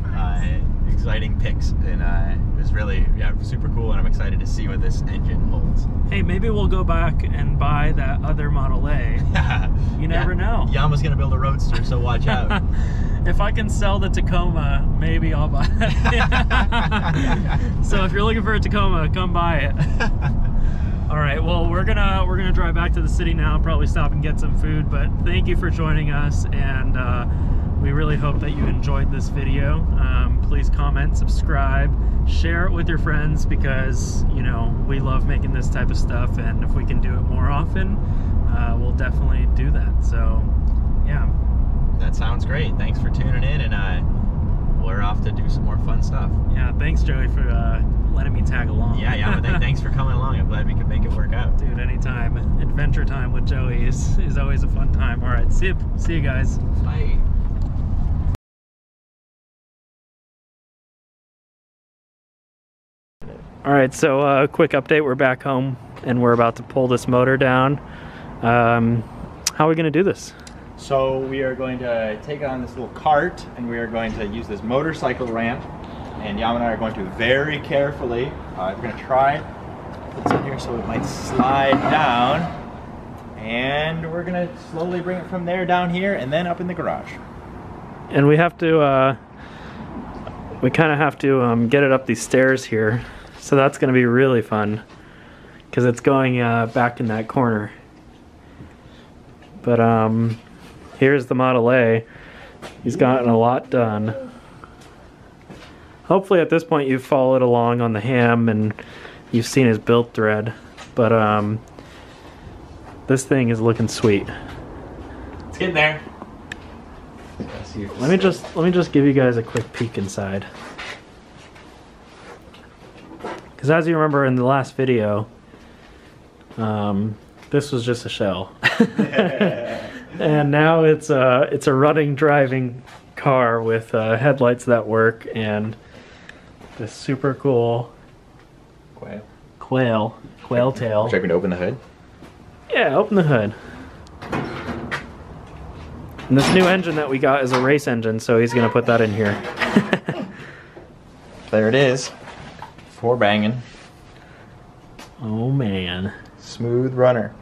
picks, and it was really super cool, and I'm excited to see what this engine holds. Hey, maybe we'll go back and buy that other Model A. You never know. Yama's gonna build a Roadster, so watch out. If I can sell the Tacoma, maybe I'll buy it. So if you're looking for a Tacoma, come buy it. All right, well, we're gonna drive back to the city now, probably stop and get some food, but thank you for joining us, and we really hope that you enjoyed this video. Please comment, subscribe, share it with your friends, because, you know, we love making this type of stuff, and if we can do it more often, we'll definitely do that. So, yeah. That's how great. Thanks for tuning in, and we're off to do some more fun stuff. Yeah, thanks Joey for letting me tag along. Yeah, but thanks for coming along. I'm glad we could make it work out. Dude, anytime. Adventure time with Joey is always a fun time. All right, see you guys. Bye. All right, so quick update. We're back home and we're about to pull this motor down. How are we gonna do this? So we are going to take on this little cart and we are going to use this motorcycle ramp. And Yama and I are going to very carefully, we're going to try put this in here so it might slide down. And we're going to slowly bring it from there down here and then up in the garage. And we have to, we kind of have to get it up these stairs here. So that's going to be really fun because it's going back in that corner. But here's the Model A. He's gotten a lot done. Hopefully at this point you've followed along on the ham and you've seen his build thread. But this thing is looking sweet. It's getting there. Let me just give you guys a quick peek inside. Because as you remember in the last video, this was just a shell. And now it's a running, driving car with headlights that work and this super cool quail tail. Would you like me to open the hood? Yeah, open the hood. And this new engine that we got is a race engine, so he's gonna put that in here. There it is. 4 banging. Oh man. Smooth runner.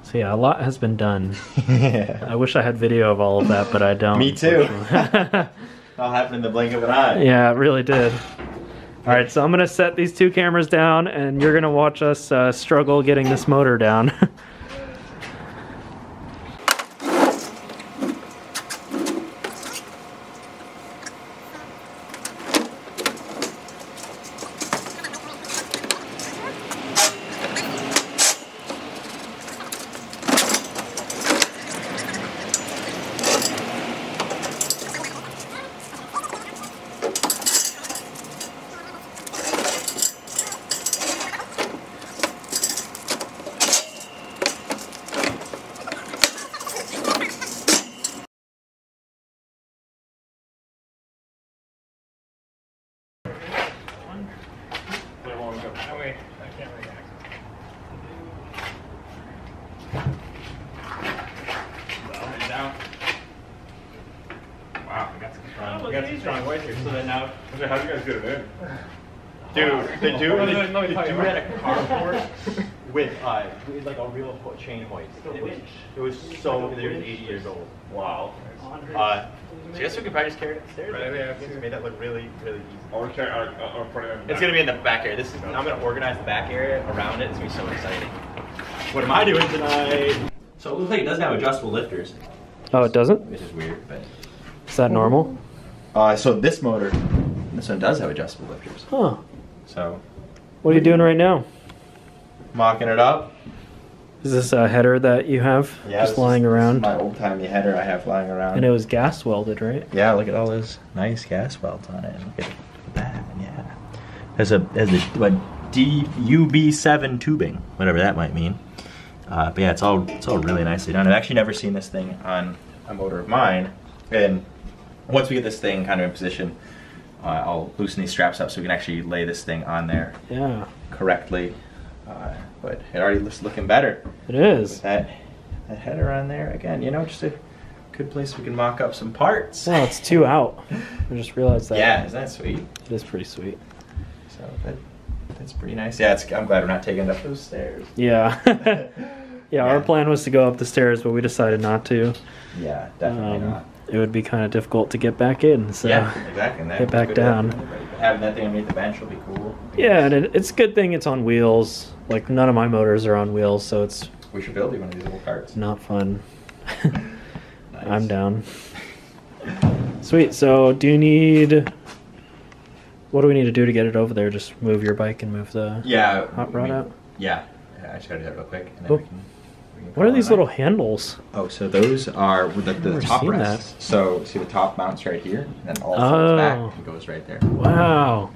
So yeah, a lot has been done. Yeah. I wish I had video of all of that, but I don't. Me too. All happened in the blink of an eye. Yeah, it really did. Alright, so I'm gonna set these 2 cameras down and you're gonna watch us struggle getting this motor down. Wow, we got some strong weight here. So then now, How'd you guys get it in? dude, the dude let me had a carport with like a real chain hoist. It was so, they were 80 years old. Wow. So I guess we could probably just carry it upstairs. Right, yeah, It made that look really, really easy. I'll put it in. It's gonna be in the back area. I'm gonna organize the back area around it. It's gonna be so exciting. What am I doing tonight? So it looks like it doesn't have adjustable lifters, Oh, it doesn't? which is weird, but. Is that normal? So this motor, this one does have adjustable lifters. Huh. So, What are you doing right now? mocking it up. Is this a header that you have just lying This is around? my old timey header I have lying around. And it was gas welded, right? Yeah, look at all those nice gas welds on it. Look at that, yeah. There's a DUB7 tubing, whatever that might mean. But yeah, it's all really nicely done. I've actually never seen this thing on a motor of mine. And once we get this thing kind of in position, I'll loosen these straps up so we can actually lay this thing on there Yeah, correctly. But it already looks looking better. it is. With that header on there again, you know, just a good place we can mock up some parts. Well, it's 2 out. I just realized that. Yeah, isn't that sweet? It is pretty sweet. So that's pretty nice. Yeah, I'm glad we're not taking it up those stairs. Yeah. Yeah, our Yeah. plan was to go up the stairs, but we decided not to. Yeah, definitely not. It would be kind of difficult to get back in, so. Yeah, exactly. And Get back good down. for everybody. But having that thing underneath the bench will be cool. Yeah, and it's a good thing it's on wheels. Like, none of my motors are on wheels, so it's We should build you one of these little carts. not fun. Nice. I'm down. Sweet, so do you need... What do we need to do to get it over there? Just move your bike and move the Yeah. hot rod out? Yeah. I just gotta do that real quick, and then Cool. we can What are these little handles? Oh, so those are the never top seen rests. that. So see the top mounts right here, and then all folds back and goes right there. Wow.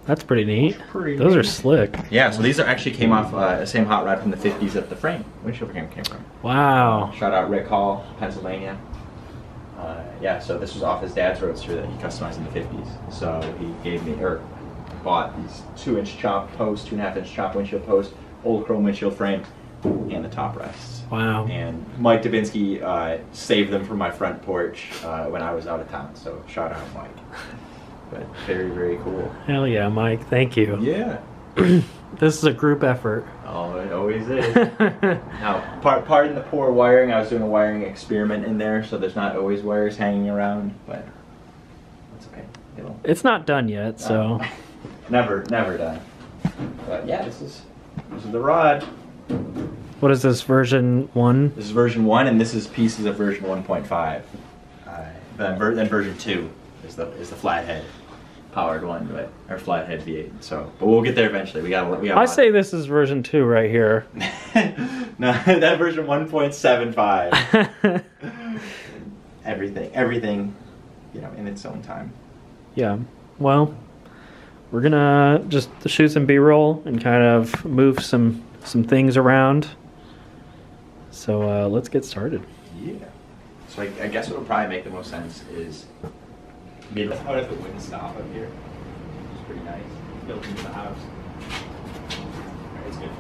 That's pretty neat. Those are slick. Yeah, so these are actually came off the same hot rod from the 50s that the frame, windshield frame came from. Wow. Shout out Rick Hall, Pennsylvania. Yeah, so this was off his dad's Roadster that he customized in the 50s. So he gave me, or bought these 2-inch chop posts, 2.5-inch chop windshield posts, old chrome windshield frame, and the top rests. Wow. And Mike Dubinsky saved them from my front porch when I was out of town. So shout out Mike. But very, very cool. Hell yeah, Mike. Thank you. Yeah. This is a group effort. Oh, it always is. Now, pardon the poor wiring. I was doing a wiring experiment in there, so there's not always wires hanging around, but that's okay. It's not done yet, so. Never done. But yeah, this is the rod. What is this, version 1? This is version 1, and this is pieces of version 1.5. Then version 2 is the flathead powered one, or flathead V8. So, but we'll get there eventually. We got. I say this is version 2 right here. No, that version 1.75. everything, in its own time. Yeah. Well, we're gonna just shoot some B-roll and kind of move some things around. So let's get started. Yeah. So I guess what would probably make the most sense is maybe how if it wouldn't stop up here. It's pretty nice. Built into the house. Alright, it's good.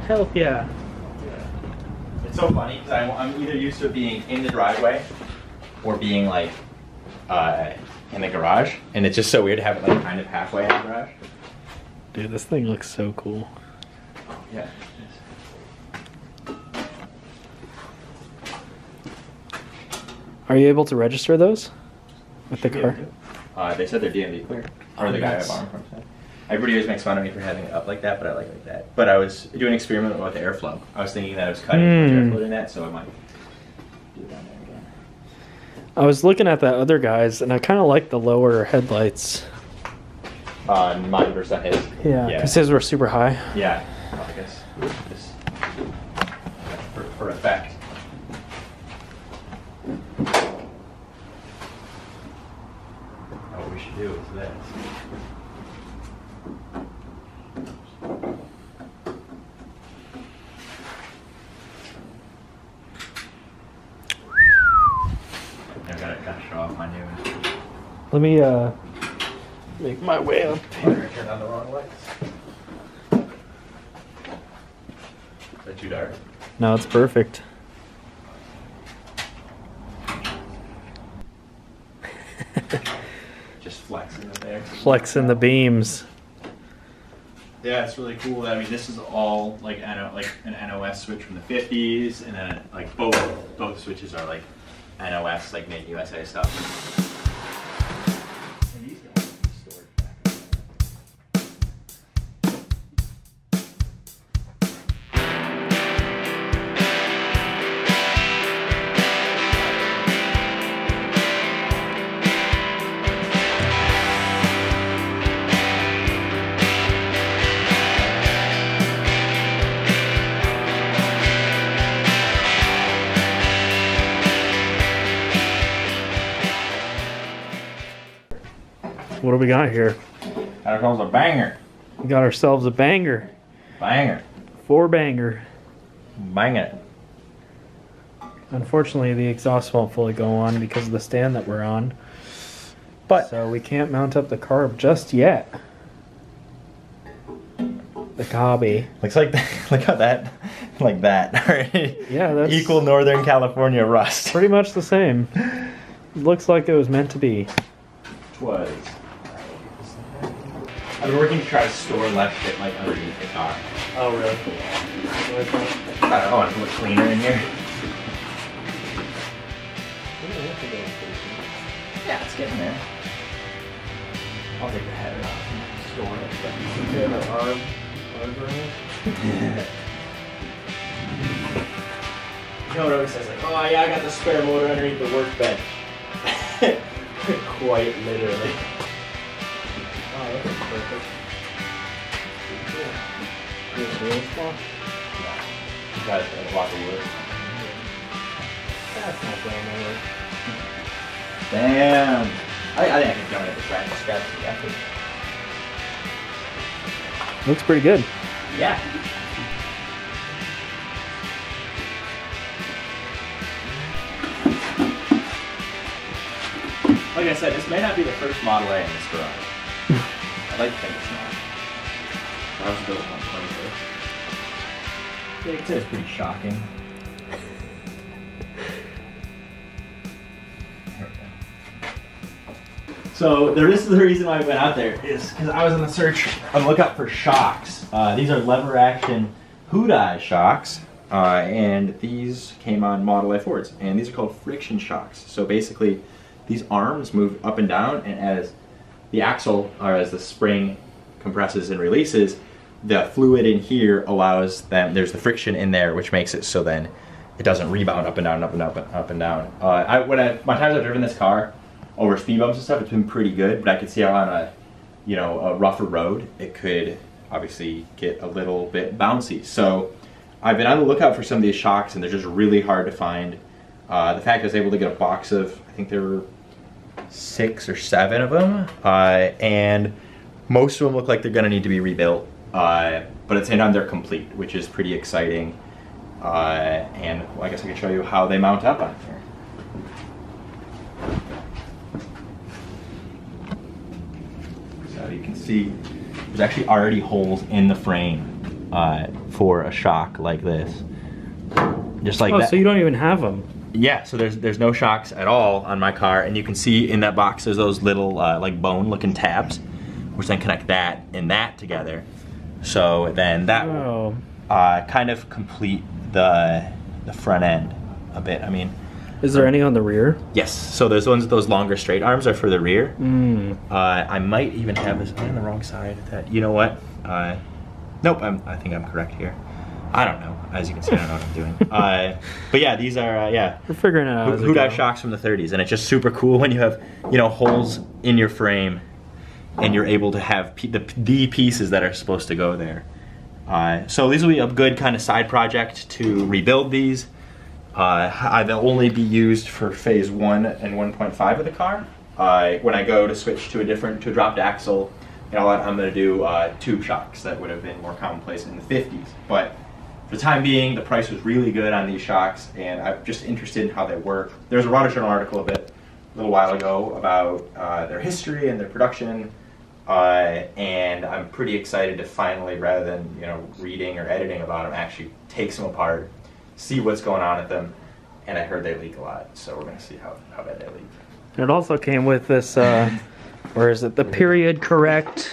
Hell yeah. It's so funny because I'm either used to it being in the driveway or being like in the garage, and it's just so weird to have it like kind of halfway in the garage. Dude, this thing looks so cool. Yeah. Are you able to register those with the car? They said they're DMV clear. Or the guy I bought them from said. Everybody always makes fun of me for having it up like that, but I like that. But I was doing an experiment with airflow. I was thinking that it was cutting airflow in that, so I might do it down there again. I was looking at that other guy's, and I kind of like the lower headlights. On mine versus on his. Yeah, because his were super high. Yeah, well, I guess just for effect. What we should do is this. I've got to show off my new. Let me make my way up here. Turn on the wrong lights. Is that too dark? No, it's perfect. Just flexing it there. Flexing the beams. Yeah, it's really cool. I mean, this is all like an NOS switch from the 50s, and then like both switches are like NOS, like made USA stuff. And these guys can be stored back in What do we got here? Got ourselves a banger. We got ourselves a banger. Banger. 4-banger. Bang it. Unfortunately, the exhaust won't fully go on because of the stand that we're on. But So we can't mount up the carb just yet. The cobby. looks like look how that like that. Yeah, that's equal Northern California rust. pretty much the same. Looks like it was meant to be. Was. I've been working to try to store less shit like underneath the car. Oh, really? I want to look cleaner in here. Yeah, it's getting there. I'll take the head off and store it. Yeah, the arm. Yeah. know what always says, like, oh yeah, I got the spare motor underneath the workbench. Quite literally. Oh, that's perfect. Cool. You guys got a lot of wood. That's not going nowhere. Damn. I think I can jump in the scratch the effort. Looks pretty good. Yeah. Like I said, this may not be the first Model A in this garage. I'd like to think it's not. I was built on 21st. Yeah, you can say it's pretty shocking. So the reason why I went out there is because I was on the lookout for shocks. These are lever action hoot-eye shocks, and these came on Model A Fords, and these are called friction shocks. So basically, these arms move up and down, and as the axle, or as the spring compresses and releases, the fluid in here allows them, there's the friction in there, which makes it so then it doesn't rebound up and down, up and up and up and down. My times I've driven this car over speed bumps and stuff, it's been pretty good, but I could see how on a rougher road, it could obviously get a little bit bouncy. So I've been on the lookout for some of these shocks, and they're just really hard to find. The fact I was able to get a box of, I think there were 6 or 7 of them, and most of them look like they're gonna need to be rebuilt, but at the same time they're complete, which is pretty exciting. And well, I guess I can show you how they mount up on here. So you can see there's actually already holes in the frame for a shock like this. Just like that. So you don't even have them. Yeah, so there's no shocks at all on my car, and you can see in that box there's those little like bone looking tabs, which then connect that and that together. So then that will kind of complete the front end a bit. I mean, is there any on the rear? Yes, so there's ones with those longer straight arms are for the rear. I might even have this on the wrong side. You know what? Nope, I think I'm correct here. I don't know. As you can see, I don't know what I'm doing. But yeah, these are we're figuring it out. Hoot-eye shocks from the 30s, and it's just super cool when you have holes in your frame, and you're able to have the pieces that are supposed to go there. So these will be a good kind of side project to rebuild these. They'll only be used for phase 1 and 1.5 of the car. When I go to switch to a dropped axle, I'm going to do tube shocks that would have been more commonplace in the 50s. But for the time being, the price was really good on these shocks, and I'm just interested in how they work. There was a Auto Journal article a little while ago about their history and their production, and I'm pretty excited to finally, rather than reading or editing about them, actually take them apart, see what's going on with them. And I heard they leak a lot, so we're going to see how bad they leak. It also came with this, or is it the period correct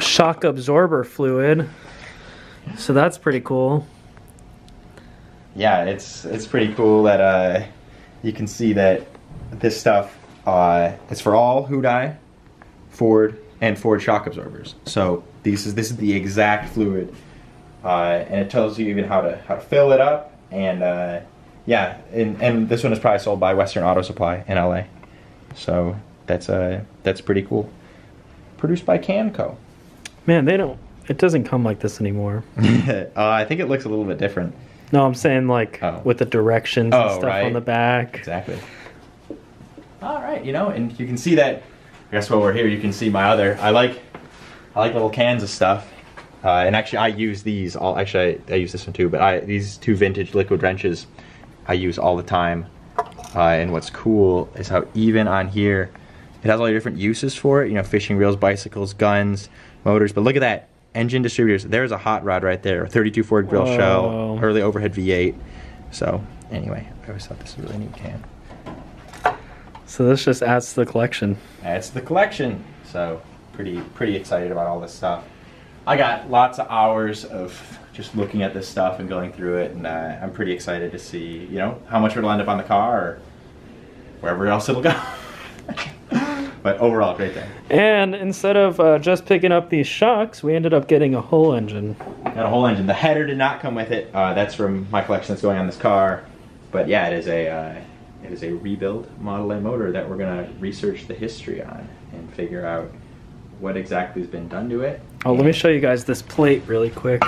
shock absorber fluid? So that's pretty cool. Yeah, it's pretty cool that you can see that this stuff it's for all Hoot-eye, Ford, and Ford shock absorbers. So this is the exact fluid, and it tells you even how to fill it up. And yeah, and this one is probably sold by Western Auto Supply in LA. So that's pretty cool. Produced by Camco. Man, it doesn't come like this anymore. I think it looks a little bit different. No, I'm saying like with the directions and stuff on the back. Exactly. All right, and you can see that. I guess while we're here, you can see my other. I like little cans of stuff. And actually, I use these all. Actually, I use this one too. But these 2 vintage liquid wrenches, I use all the time. And what's cool is how even on here, it has all your different uses for it. Fishing reels, bicycles, guns, motors. But look at that, engine distributors. There's a hot rod right there. A 32 Ford grill shell, early overhead V8. So anyway, I always thought this was a really neat can. So this just adds to the collection. Adds to the collection. So pretty excited about all this stuff. I got lots of hours of just looking at this stuff and going through it, and I'm pretty excited to see, how much it'll end up on the car or wherever else it'll go. But overall, great thing. And instead of just picking up these shocks, we ended up getting a whole engine. Got a whole engine. The header did not come with it. That's from my collection that's going on this car. But yeah, it is a rebuild Model A motor that we're gonna research the history on and figure out what exactly has been done to it. Oh, let me show you guys this plate really quick.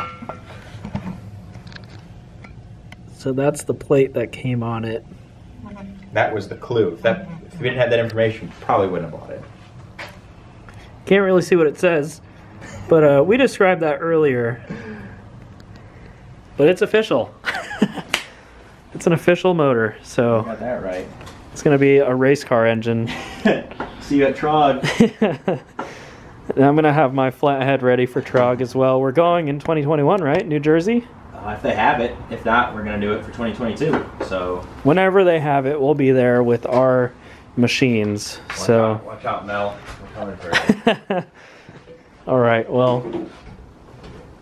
So that's the plate that came on it. That was the clue. If we didn't have that information, we probably wouldn't have bought it. Can't really see what it says, but we described that earlier. But it's official. It's an official motor, so Got that right. it's gonna be a race car engine. See you at Trog. And I'm gonna have my flathead ready for Trog as well. We're going in 2021, right? New Jersey? If they have it. If not, we're gonna do it for 2022. So Whenever they have it, we'll be there with our machines. watch out, Mel. We're coming for you. All right, well,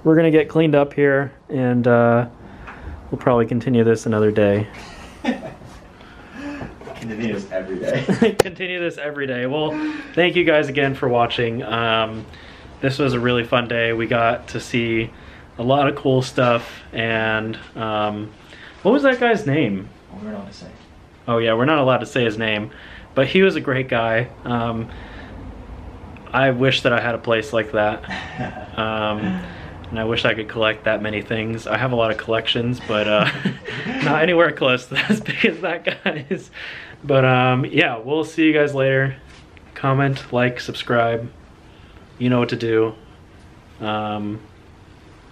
we're gonna get cleaned up here, and we'll probably continue this another day. Continue this every day. Continue this every day. Well, thank you guys again for watching. This was a really fun day. We got to see a lot of cool stuff, and what was that guy's name? What we're not to say. Oh yeah, we're not allowed to say his name, but he was a great guy. I wish that I had a place like that. And I wish I could collect that many things. I have a lot of collections, but not anywhere close to as big as that guy's. But yeah, we'll see you guys later. Comment, like, subscribe. You know what to do.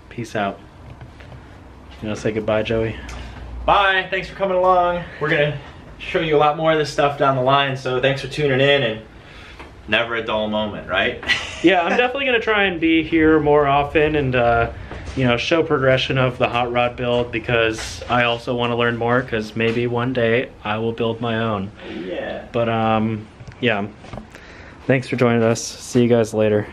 Peace out. You want to say goodbye, Joey? Bye. Thanks for coming along. We're gonna show you a lot more of this stuff down the line. So thanks for tuning in, and never a dull moment, right? Yeah, I'm definitely gonna try and be here more often and you know, show progression of the hot rod build, because I also want to learn more, because maybe one day I will build my own. Yeah. But yeah, thanks for joining us. See you guys later.